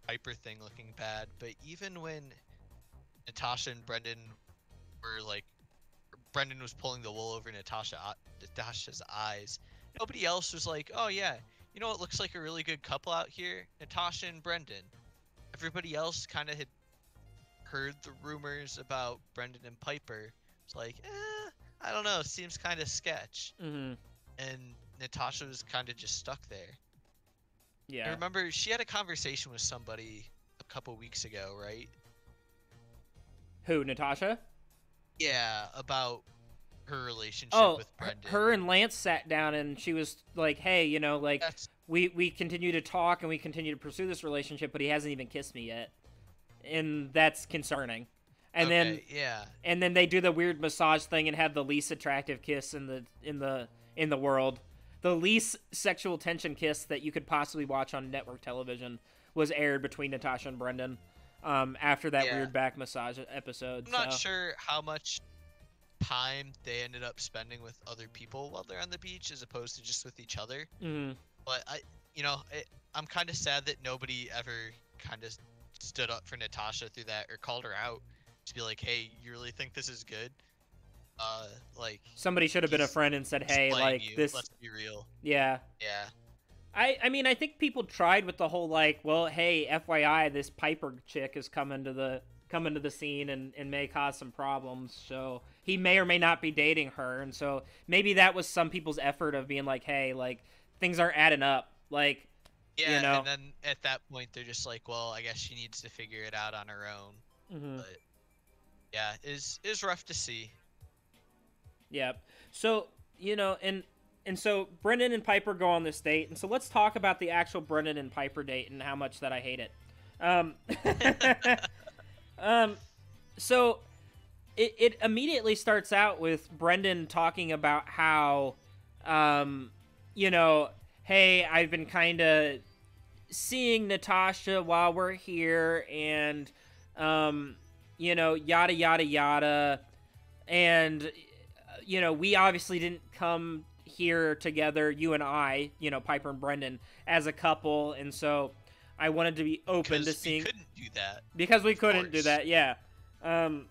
Piper thing looking bad, but even when Natasha and Brendan were like, Brendan was pulling the wool over Natasha's eyes, nobody else was like, oh yeah, it looks like a really good couple out here, Natasha and Brendan. Everybody else kind of had heard the rumors about Brendan and Piper. It's like, I don't know, seems kind of sketch. Mm-hmm. And Natasha was kind of just stuck there. Yeah. I remember she had a conversation with somebody a couple weeks ago, right? Who, Natasha? Yeah, about her relationship with Brendan. Her and Lance sat down and she was like, hey, we continue to talk and we continue to pursue this relationship, but he hasn't even kissed me yet. and that's concerning. And Okay, yeah. then they do the weird massage thing and have the least attractive kiss in the world. The least sexual tension kiss that you could possibly watch on network television was aired between Natasha and Brendan after that Yeah. weird back massage episode. I'm not sure how much time they ended up spending with other people while they're on the beach as opposed to just with each other. Mm-hmm. But I'm kind of sad that nobody ever kind of stood up for Natasha through that or called her out to be like, hey, you really think this is good? Like, somebody should have been a friend and said, hey, like you. this. Let's be real. Yeah. Yeah. I mean, I think people tried with the whole like, well, hey, FYI, this Piper chick is coming to the scene and may cause some problems. So he may or may not be dating her, and so maybe that was some people's effort of being like, hey, like things aren't adding up, like. Yeah, you know? and then at that point they're just like, well, I guess she needs to figure it out on her own. Mm-hmm. But yeah, is rough to see. Yeah. So, and so Brendan and Piper go on this date, and so let's talk about the actual Brendan and Piper date and how much that I hate it. So it immediately starts out with Brendan talking about how, hey, I've been kind of seeing Natasha while we're here, and, yada, yada, yada. And, we obviously didn't come here together, you and I, Piper and Brendan, as a couple. And so I wanted to be open to seeing. Because we couldn't do that. Because we couldn't do that, yeah. And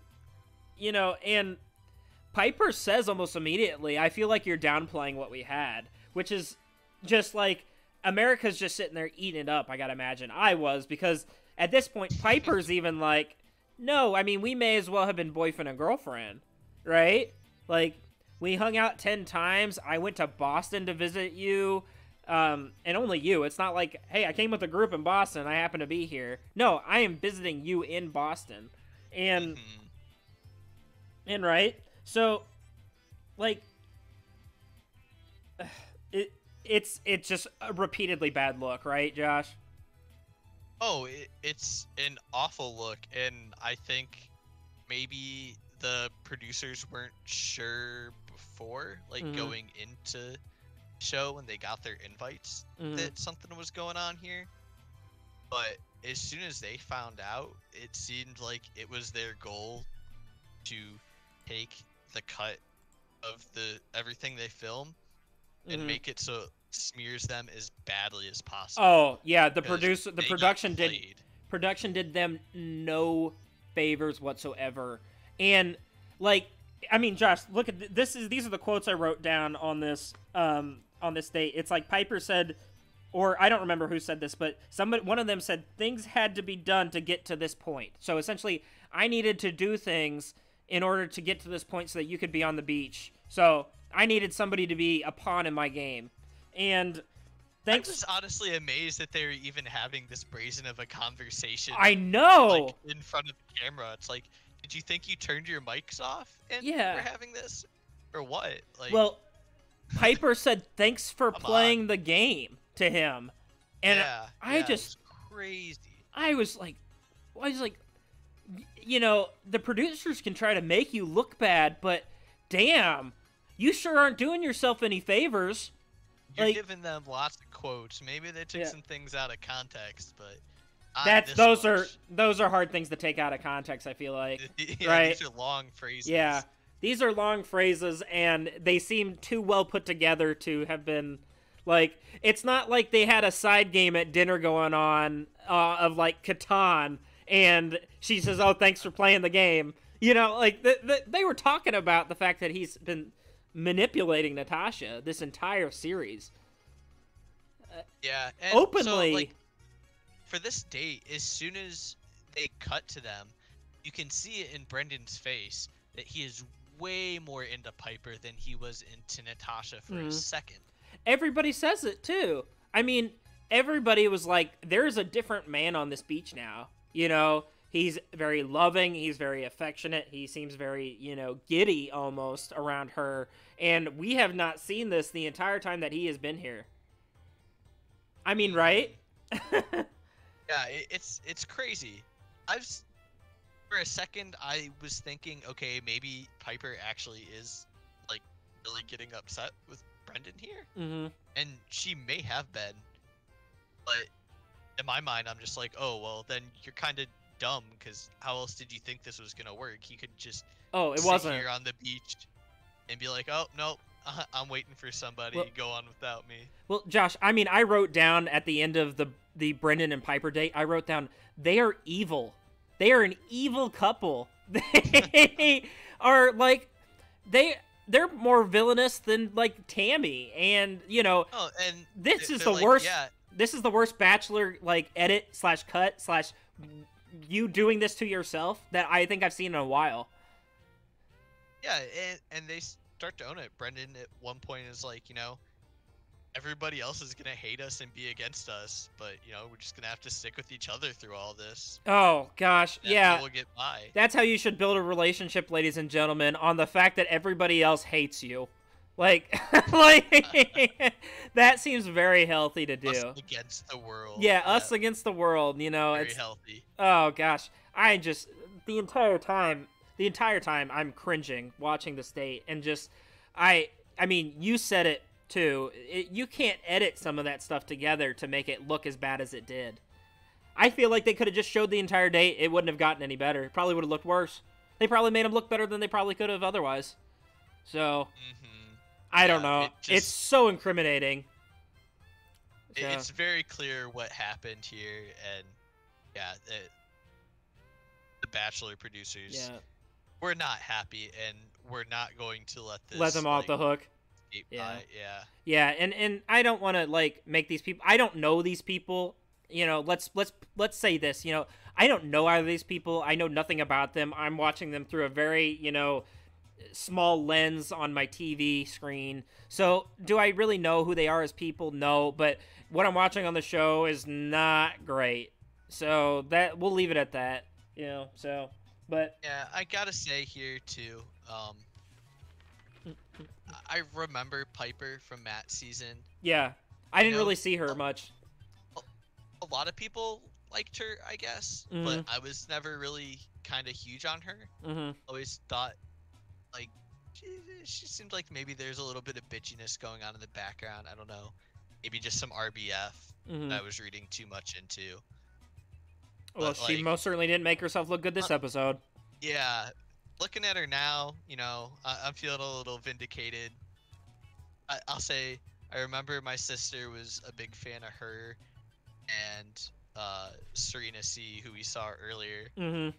Piper says almost immediately, I feel like you're downplaying what we had, which is just like, America's just sitting there eating it up, I gotta imagine. I was, because at this point, Piper's even like, no, I mean, we may as well have been boyfriend and girlfriend, right? Like, we hung out 10 times, I went to Boston to visit you, and only you. It's not like, hey, I came with a group in Boston, I happen to be here. No, I am visiting you in Boston. And, and right? So, like, it's just a repeatedly bad look, right, Josh? Oh, it's an awful look, and I think maybe the producers weren't sure before, like going into the show when they got their invites that something was going on here. But as soon as they found out, it seemed like it was their goal to take the cut of everything they film and make it so it smears them as badly as possible. Oh yeah, the production did them no favors whatsoever. And like, I mean, Josh, look at these are the quotes I wrote down on this date. It's like Piper said, or I don't remember who said this, but one of them said things had to be done to get to this point. So essentially, I needed to do things in order to get to this point so that you could be on the beach. So I needed somebody to be a pawn in my game. And thanks. I'm just honestly amazed that they're even having this brazen of a conversation. I know. Like, in front of the camera. It's like, did you think you turned your mics off and we're having this? Or what? Like, well, Piper said thanks for playing the game to him. And I just crazy. I was like, the producers can try to make you look bad, but damn, you sure aren't doing yourself any favors. You're giving them lots of quotes. Maybe they took some things out of context, but those are hard things to take out of context, I feel like. Right? These are long phrases. Yeah. These are long phrases, and they seem too well put together to have been, like, it's not like they had a side game at dinner going on of, like, Catan, and she says, oh, thanks for playing the game. Like, they were talking about the fact that he's been manipulating Natasha this entire series. Yeah. And openly. So, like, for this date, as soon as they cut to them, you can see it in Brendan's face that he is way more into Piper than he was into Natasha for a second. Everybody says it too. I mean, everybody was like, there's a different man on this beach now. He's very loving, he's very affectionate, he seems very, giddy almost around her, and we have not seen this the entire time that he has been here. I mean, right? Yeah, it's crazy. for a second I was thinking, okay, maybe Piper actually is like really getting upset with Brendan here, and she may have been, but in my mind I'm just like, oh well, then you're kind of dumb, because how else did you think this was gonna work? He could just it sit wasn't here on the beach and be like, oh no, I'm waiting for somebody. Well, go on without me. Well, Josh, I mean, I wrote down at the end of the Brendan and Piper date, I wrote down, they are evil. They are an evil couple. They are like, they're more villainous than like Tammy, and you know, and this is the like, worst. Yeah. This is the worst Bachelor like edit / cut / you doing this to yourself that I think I've seen in a while. Yeah, and they start to own it. Brendan at one point is like, everybody else is gonna hate us and be against us, but we're just gonna have to stick with each other through all this. Oh gosh, yeah. We'll get by. That's how you should build a relationship, ladies and gentlemen, on the fact that everybody else hates you. Like, that seems very healthy to do. Us against the world. Yeah, us against the world. Very it's healthy. Oh gosh, I just the entire time I'm cringing watching the state, and just I mean, you said it too. You can't edit some of that stuff together to make it look as bad as it did. I feel like they could have just showed the entire date. It wouldn't have gotten any better. It probably would have looked worse. They probably made him look better than they probably could have otherwise. So. I don't know. It's so incriminating. So. It's very clear what happened here, and the Bachelor producers were not happy, and we're not going to let them off the hook. Yeah, and I don't want to like make these people. I don't know these people. Let's say this. I don't know either of these people. I know nothing about them. I'm watching them through a very small lens on my TV screen. So do I really know who they are as people? No, but what I'm watching on the show is not great. So that we'll leave it at that. But yeah, I gotta say here too. I remember Piper from Matt's season. Yeah, I didn't really see her much. A lot of people liked her, I guess, but I was never really kind of huge on her. Always thought. Like, she seemed like maybe there's a little bit of bitchiness going on in the background. I don't know. Maybe just some RBF that I was reading too much into. Well, she most certainly didn't make herself look good this episode. Yeah. Looking at her now, I'm feeling a little vindicated. I'll say, I remember my sister was a big fan of her and Serena C, who we saw earlier. And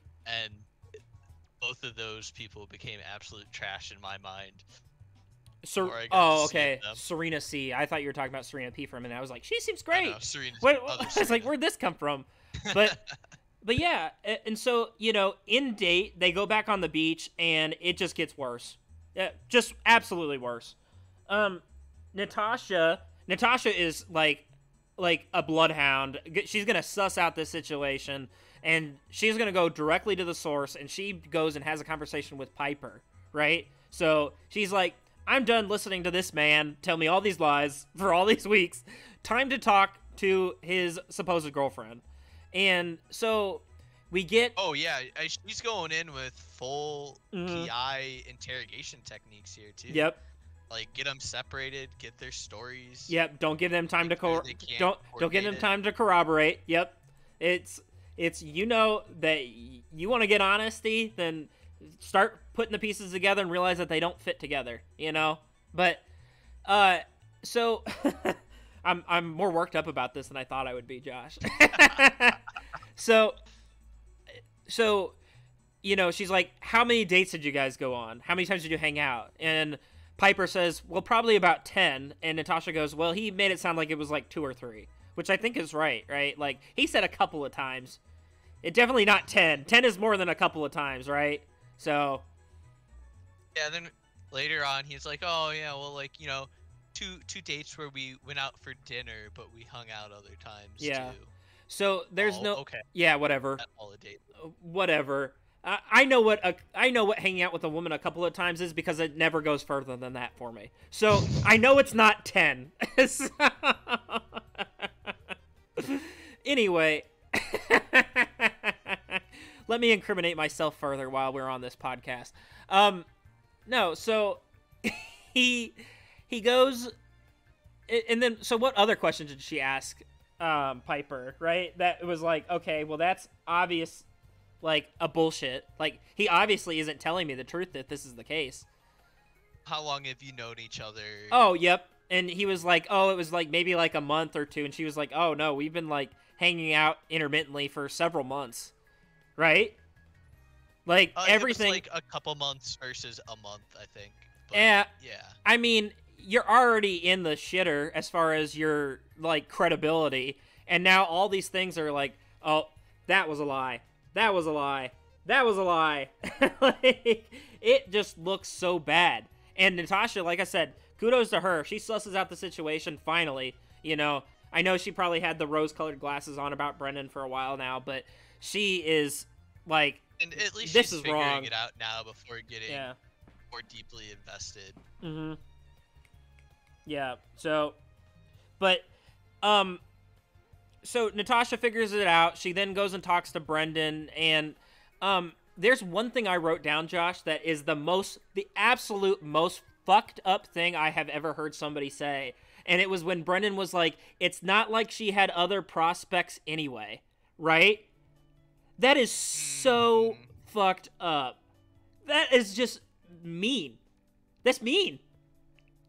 both of those people became absolute trash in my mind. Okay. Serena C. I thought you were talking about Serena P for a minute. I was like, she seems great. I was like, where'd this come from? But yeah, and so, in date, they go back on the beach, and it just gets worse. Just absolutely worse. Natasha is like a bloodhound. She's gonna suss out this situation. And she's going to go directly to the source, and she goes and has a conversation with Piper, right? So she's like, I'm done listening to this man tell me all these lies for all these weeks. Time to talk to his supposed girlfriend. And so we get... Oh, yeah. She's going in with full PI interrogation techniques here, too. Yep. Like, get them separated, get their stories. Yep, don't give them time to... Don't give them time to corroborate. Yep. It's that you want to get honesty, then start putting the pieces together and realize that they don't fit together, But, so I'm more worked up about this than I thought I would be, Josh. So, she's like, how many dates did you guys go on? How many times did you hang out? And Piper says, well, probably about 10. And Natasha goes, well, he made it sound like it was like 2 or 3. Which I think is right? Like, he said a couple of times. It definitely not 10. 10 is more than a couple of times, right? So. Yeah, then later on, he's like, oh, yeah, well, like, two dates where we went out for dinner, but we hung out other times, too. So, there's okay. Yeah, whatever. Not all a date. Whatever. I know what hanging out with a woman a couple of times is, because it never goes further than that for me. So, I know it's not 10. Anyway, let me incriminate myself further while we're on this podcast. No, so he goes, and then so what other questions did she ask Piper? Right, that was like, okay, well that's obvious, like a bullshit. Like he obviously isn't telling me the truth that this is the case. How long have you known each other? Oh, yep. And he was like, oh, it was like maybe like a month or two, and she was like, oh no, we've been like hanging out intermittently for several months, right? Like everything. It was like a couple months versus a month, I think. But, yeah. Yeah. I mean, you're already in the shitter as far as your like credibility, and now all these things are like, oh, that was a lie. That was a lie. That was a lie. Like, it just looks so bad. And Natasha, like I said, kudos to her. She susses out the situation finally. You know, I know she probably had the rose-colored glasses on about Brendan for a while now, but she is like, and at least this she's is figuring wrong. it out now before getting Yeah. more deeply invested. Mm-hmm. Yeah. So, but, so Natasha figures it out. She then goes and talks to Brendan, and there's one thing I wrote down, Josh, that is the absolute most fucked up thing I have ever heard somebody say. And it was when Brendan was like, it's not like she had other prospects anyway, right? That is so fucked up. That is just mean. That's mean.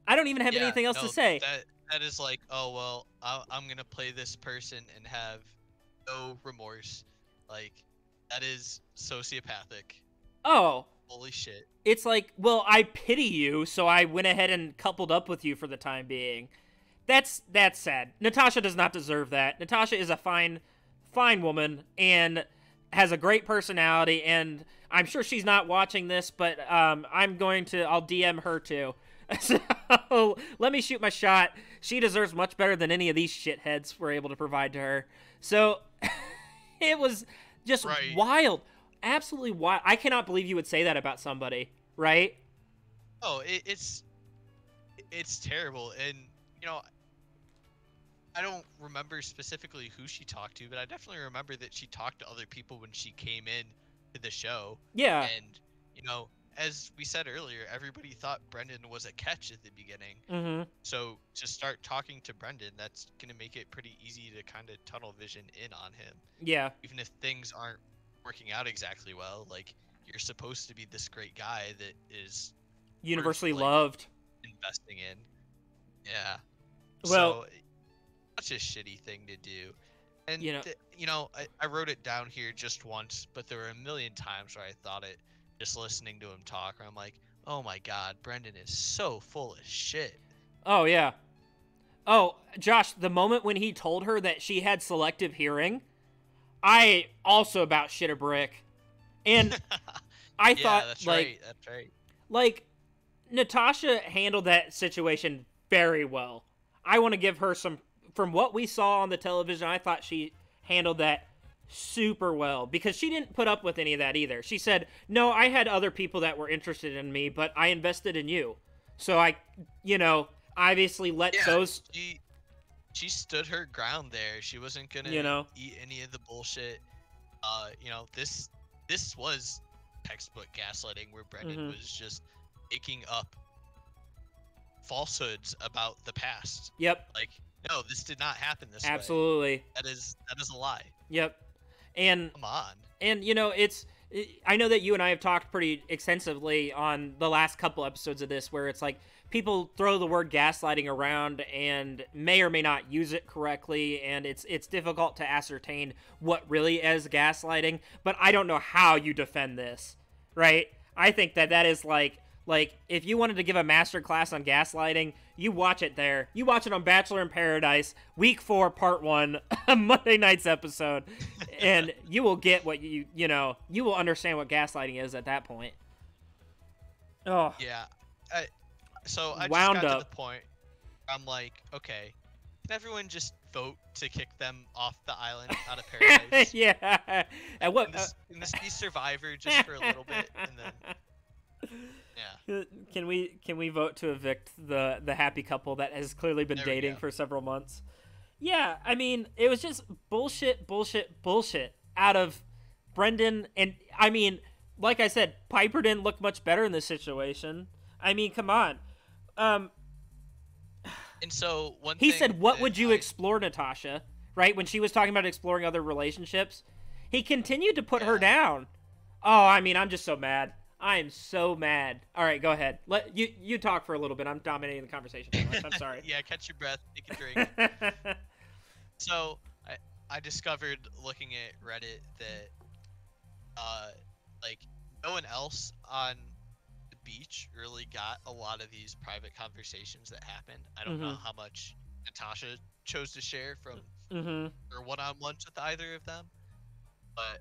I don't even have anything else to say. That is like, oh, well, I'm going to play this person and have no remorse. Like, that is sociopathic. Oh. Holy shit. It's like, well, I pity you, so I went ahead and coupled up with you for the time being. That's sad. Natasha does not deserve that. Natasha is a fine woman and has a great personality, and I'm sure she's not watching this, but I'll DM her too. So let me shoot my shot. She deserves much better than any of these shitheads were able to provide to her. So it was just wild. Absolutely wild. I cannot believe you would say that about somebody, right? Oh, it's terrible. And, you know, I don't remember specifically who she talked to, but I definitely remember that she talked to other people when she came in to the show. Yeah. And, you know, as we said earlier, everybody thought Brendan was a catch at the beginning. Mm-hmm. So to start talking to Brendan, that's going to make it pretty easy to kind of tunnel vision in on him. Yeah. Even if things aren't working out exactly well, like, you're supposed to be this great guy that is universally worth, like, loved. investing in. Yeah. Well, so, such a shitty thing to do. And, you know, I wrote it down here just once, but there were a million times where I thought it just listening to him talk, where I'm like, oh my god, Brendan is so full of shit. Oh, yeah. Oh, Josh, the moment when he told her that she had selective hearing, I also about shit a brick. And I thought, that's like, that's right. Like, Natasha handled that situation very well. I want to give her some, from what we saw on the television, I thought she handled that super well, because she didn't put up with any of that either. She said, no, I had other people that were interested in me, but I invested in you. So I, obviously let those... She stood her ground there. She wasn't gonna eat any of the bullshit. This was textbook gaslighting, where Brendan was just making up falsehoods about the past. Yep. Like, no, this did not happen this way. Absolutely. That is a lie. Yep. And come on. And I know that you and I have talked pretty extensively on the last couple episodes of this, where it's like people throw the word gaslighting around and may or may not use it correctly, and it's difficult to ascertain what really is gaslighting. But I don't know how you defend this, right? I think that is like if you wanted to give a master class on gaslighting, you watch it there. You watch it on Bachelor in Paradise, Week 4, Part 1, Monday night's episode, and you will get what you will understand what gaslighting is at that point. Oh. Yeah. So I wound just got up to the point where I'm like, okay, can everyone just vote to kick them off the island out of Paradise? Yeah. And what? Can this be Survivor just for a little bit, and then... Yeah. Can we vote to evict the happy couple that has clearly been dating for several months? Yeah, I mean, it was just bullshit out of Brendan, and I mean, like I said, Piper didn't look much better in this situation. I mean, come on. Um, And so one he thing said, "What that would you explore, Natasha?" Right when she was talking about exploring other relationships, he continued to put her down. Oh, I mean, I'm just so mad. I am so mad. All right, go ahead. Let you talk for a little bit. I'm dominating the conversation too much. I'm sorry. Yeah, catch your breath, take a drink. So I discovered looking at Reddit that like no one else on the beach really got a lot of these private conversations that happened. I don't know how much Natasha chose to share from her one-on-ones with either of them, but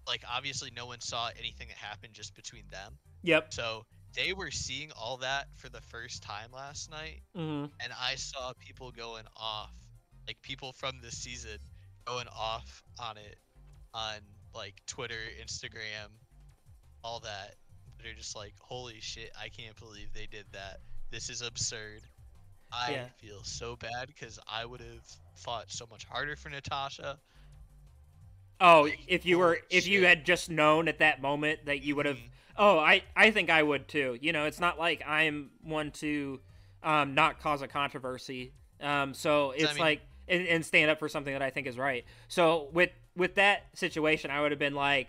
like obviously no one saw anything that happened just between them. Yep. So they were seeing all that for the first time last night, and I saw people going off, like people from this season going off on it, on like Twitter, Instagram, all that. They're just like, holy shit, I can't believe they did that. This is absurd. I feel so bad because I would have fought so much harder for Natasha. Oh, like, if you had just known at that moment that you would have. Oh, I think I would too. You know, it's not like I'm one to not cause a controversy. So it's like and stand up for something that I think is right. So with that situation, I would have been like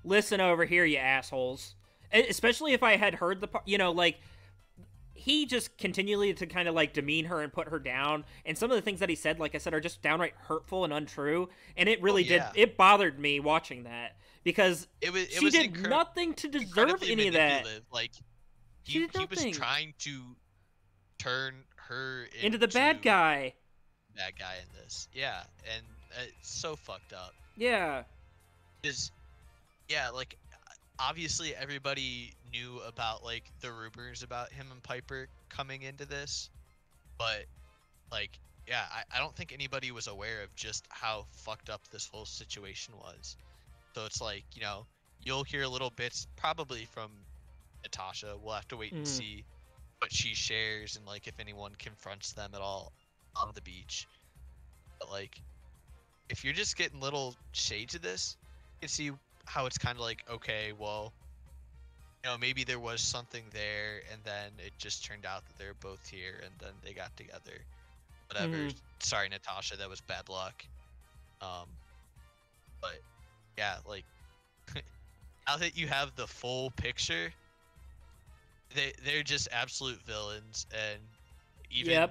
listen over here, you assholes. Especially if I had heard the, you know, like he just continually to kind of like demean her and put her down, and some of the things that he said, like I said, are just downright hurtful and untrue, and it really it bothered me watching that because she did nothing to deserve any of that. Like he was trying to turn her into the bad guy in this, and it's so fucked up. Like obviously everybody knew about like the rumors about him and Piper coming into this, but like I don't think anybody was aware of just how fucked up this whole situation was. So it's like, you know, you'll hear little bits probably from Natasha. We'll have to wait and see what she shares and like if anyone confronts them at all on the beach. But like if you're just getting little shades of this, you can see how it's kind of like, okay, well, you know, maybe there was something there, and then it just turned out that they're both here, and then they got together. Whatever. Sorry, Natasha, that was bad luck. But yeah, like now that you have the full picture, they're just absolute villains, and even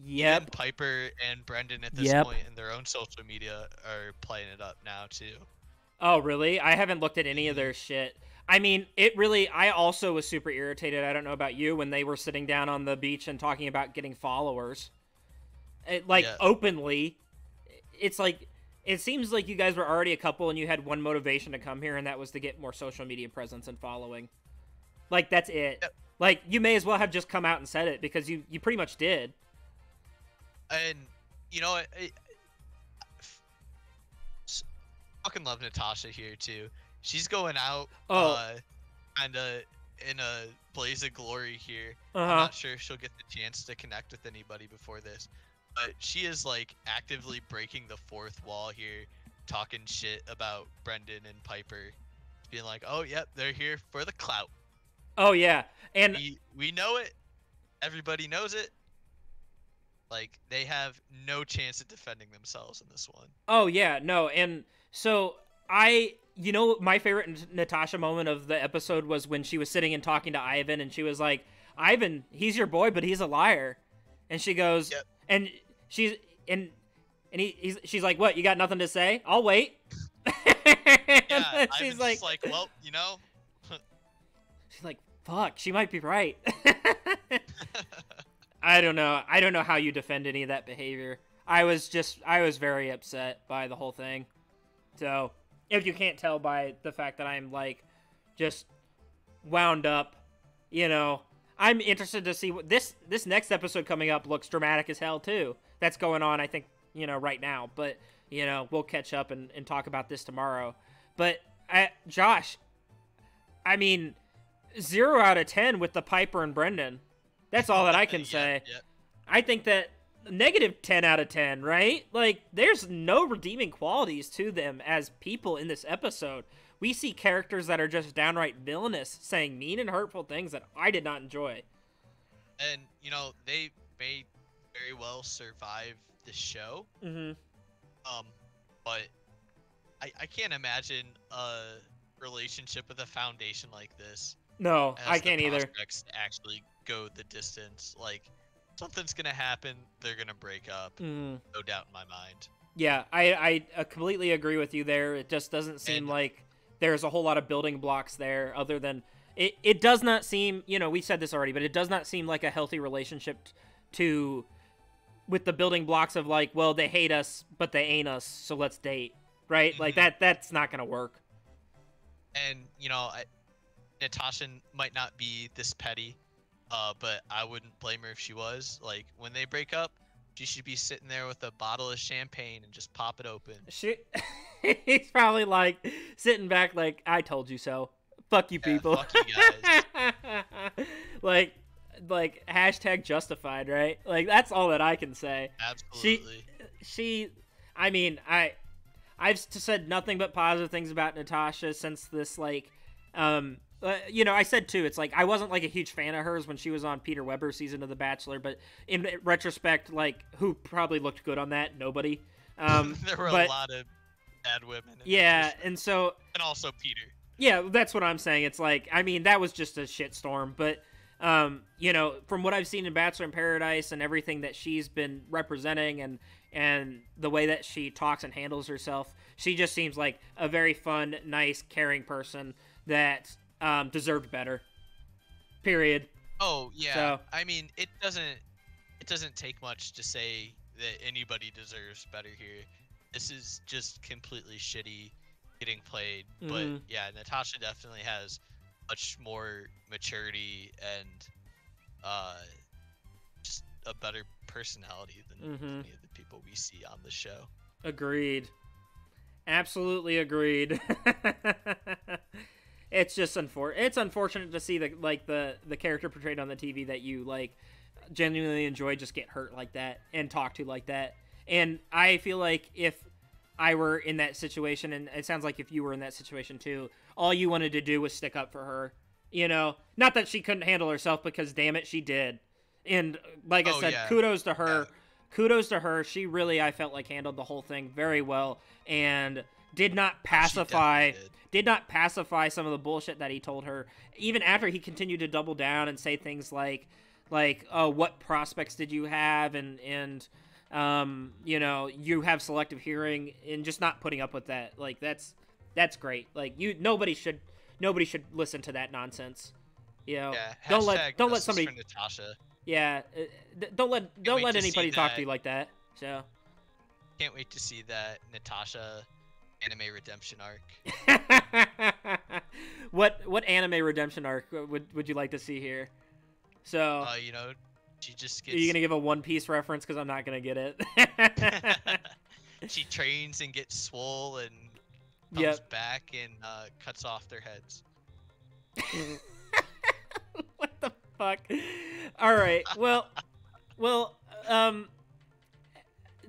even Piper and Brendan at this point in their own social media are playing it up now too. Oh, really? I haven't looked at any of their shit. I mean, I also was super irritated. I don't know about you, when they were sitting down on the beach and talking about getting followers. Openly. It's like, it seems like you guys were already a couple and you had one motivation to come here, and that was to get more social media presence and following. Like, that's it. Yep. Like, you may as well have just come out and said it, because you pretty much did. And, you know, fucking love Natasha here too. She's going out kind of in a blaze of glory here. I'm not sure if she'll get the chance to connect with anybody before this, but she is like actively breaking the fourth wall here, talking shit about Brendan and Piper, being like, oh yep, they're here for the clout. Oh yeah, and we know it, everybody knows it. Like, they have no chance at defending themselves in this one. Oh yeah, no, and so you know, my favorite Natasha moment of the episode was when she was sitting and talking to Ivan, and she was like, Ivan, he's your boy, but he's a liar. And she goes, and she's like, what, you got nothing to say? I'll wait. Yeah, she's like, well, you know. She's like, fuck, she might be right. I don't know how you defend any of that behavior. I was very upset by the whole thing. So, if you can't tell by the fact that I'm, like, just wound up, you know, I'm interested to see what this next episode coming up looks dramatic as hell, too. That's going on, I think, you know, right now. But, you know, we'll catch up and talk about this tomorrow. But, Josh, I mean, 0 out of 10 with the Piper and Brendan. That's all that I can say. I think that negative 10 out of 10, right? Like, there's no redeeming qualities to them as people in this episode. We see characters that are just downright villainous, saying mean and hurtful things that I did not enjoy. And, you know, they may very well survive the show. Mm-hmm. But I can't imagine a relationship with a foundation like this. No, I can't either. To actually go the distance. Like, something's gonna happen. They're gonna break up. No doubt in my mind. Yeah, I completely agree with you there. It just doesn't seem like there's a whole lot of building blocks there other than it does not seem, you know, we said this already, but it does not seem like a healthy relationship with the building blocks of like, well, they hate us, but they ain't us, so let's date, right? Mm-hmm. Like that's not going to work. And, you know, Natasha might not be this petty, but I wouldn't blame her if she was. Like, when they break up, she should be sitting there with a bottle of champagne and just pop it open. He's probably like sitting back like, I told you so. Fuck you, people. Fuck you guys. like hashtag justified, right? Like, that's all that I can say. Absolutely. She I mean, I've said nothing but positive things about Natasha since this, like, you know, I said too, it's like, I wasn't like a huge fan of hers when she was on Peter Weber's season of The Bachelor, but in retrospect, like, who probably looked good on that? Nobody. There were a lot of bad women. Yeah, and also Peter. Yeah, that's what I'm saying. It's like, I mean, that was just a shitstorm, but, you know, from what I've seen in Bachelor in Paradise and everything that she's been representing and the way that she talks and handles herself, she just seems like a very fun, nice, caring person that deserved better. Period. Oh, yeah. So, I mean, it doesn't take much to say that anybody deserves better here. This is just completely shitty getting played. But yeah, Natasha definitely has much more maturity and just a better personality than any of the people we see on the show. Agreed. Absolutely agreed. It's just it's unfortunate to see the character portrayed on the TV that you like genuinely enjoy just get hurt like that and talk to like that. And I feel like if I were in that situation, and it sounds like if you were in that situation too, all you wanted to do was stick up for her. You know, not that she couldn't handle herself, because damn it, she did. And like I said, kudos to her. Yeah. Kudos to her. She really, I felt like, handled the whole thing very well and did not pacify some of the bullshit that he told her. Even after he continued to double down and say things like, oh, what prospects did you have? And you know, you have selective hearing, and just not putting up with that. Like, that's great. Like, nobody should listen to that nonsense. You know, don't let somebody. Natasha. Yeah, don't let anybody talk to you like that. So. Can't wait to see that Natasha anime redemption arc. What anime redemption arc would you like to see here? So. You know, she just gets. Are you gonna give a One Piece reference? Because I'm not gonna get it. She trains and gets swole and comes back and cuts off their heads. What the fuck? All right. Well,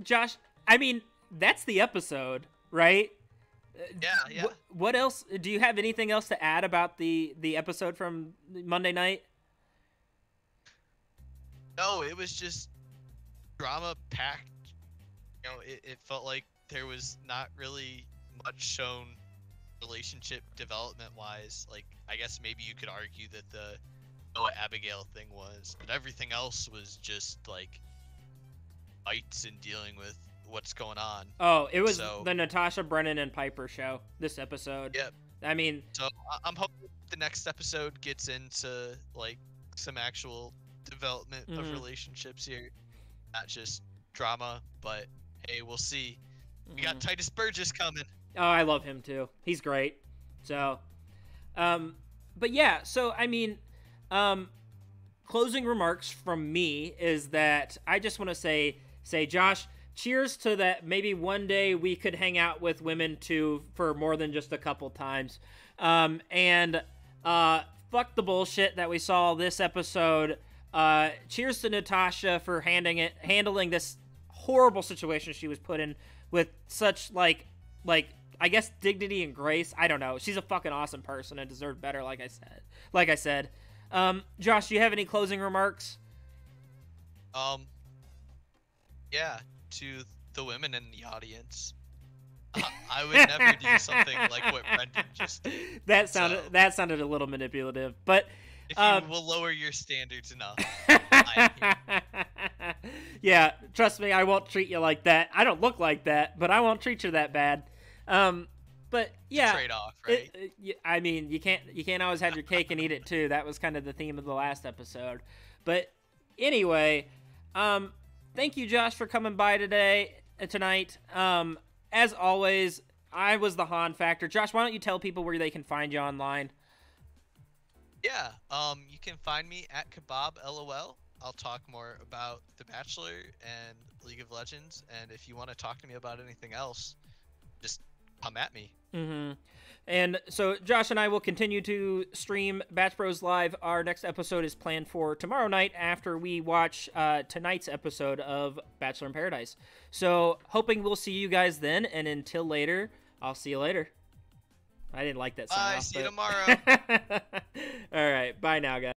Josh, I mean, that's the episode, right? Yeah. What else? Do you have anything else to add about the episode from Monday night? No, it was just drama packed. You know, it felt like there was not really much shown relationship development wise. Like, I guess maybe you could argue that the Noah Abigail thing was, but everything else was just like fights and dealing with what's going on. Oh, it was the Natasha, Brennan, and Piper show this episode. Yep. I mean, so I'm hoping the next episode gets into like some actual development of relationships here, not just drama. But hey, we'll see. We got Titus Burgess coming. Oh, I love him too. He's great. So, but yeah. So I mean, closing remarks from me is that I just want to say, Josh, cheers to that. Maybe one day we could hang out with women too for more than just a couple times. And fuck the bullshit that we saw this episode cheers to Natasha for handling this horrible situation she was put in with such like I guess dignity and grace. I don't know. She's a fucking awesome person and deserved better. Like I said. Josh, do you have any closing remarks? Yeah, to the women in the audience. I would never do something like what Brendan just did. That sounded a little manipulative, but if you will lower your standards enough, I'm here. Yeah, trust me, I won't treat you like that. I don't look like that, but I won't treat you that bad. But yeah, trade-off, right? I mean, you can't always have your cake and eat it too. That was kind of the theme of the last episode. But anyway, thank you, Josh, for coming by tonight. As always, I was the Han Factor. Josh, why don't you tell people where they can find you online? Yeah, you can find me at Kebab LOL. I'll talk more about The Bachelor and League of Legends, and if you want to talk to me about anything else, just come at me. Mm-hmm. And so Josh and I will continue to stream Batch Bros Live. Our next episode is planned for tomorrow night after we watch tonight's episode of Bachelor in Paradise. So hoping we'll see you guys then, and until later, I'll see you later. I didn't like that sign off. Bye, see you tomorrow. All right, bye now, guys.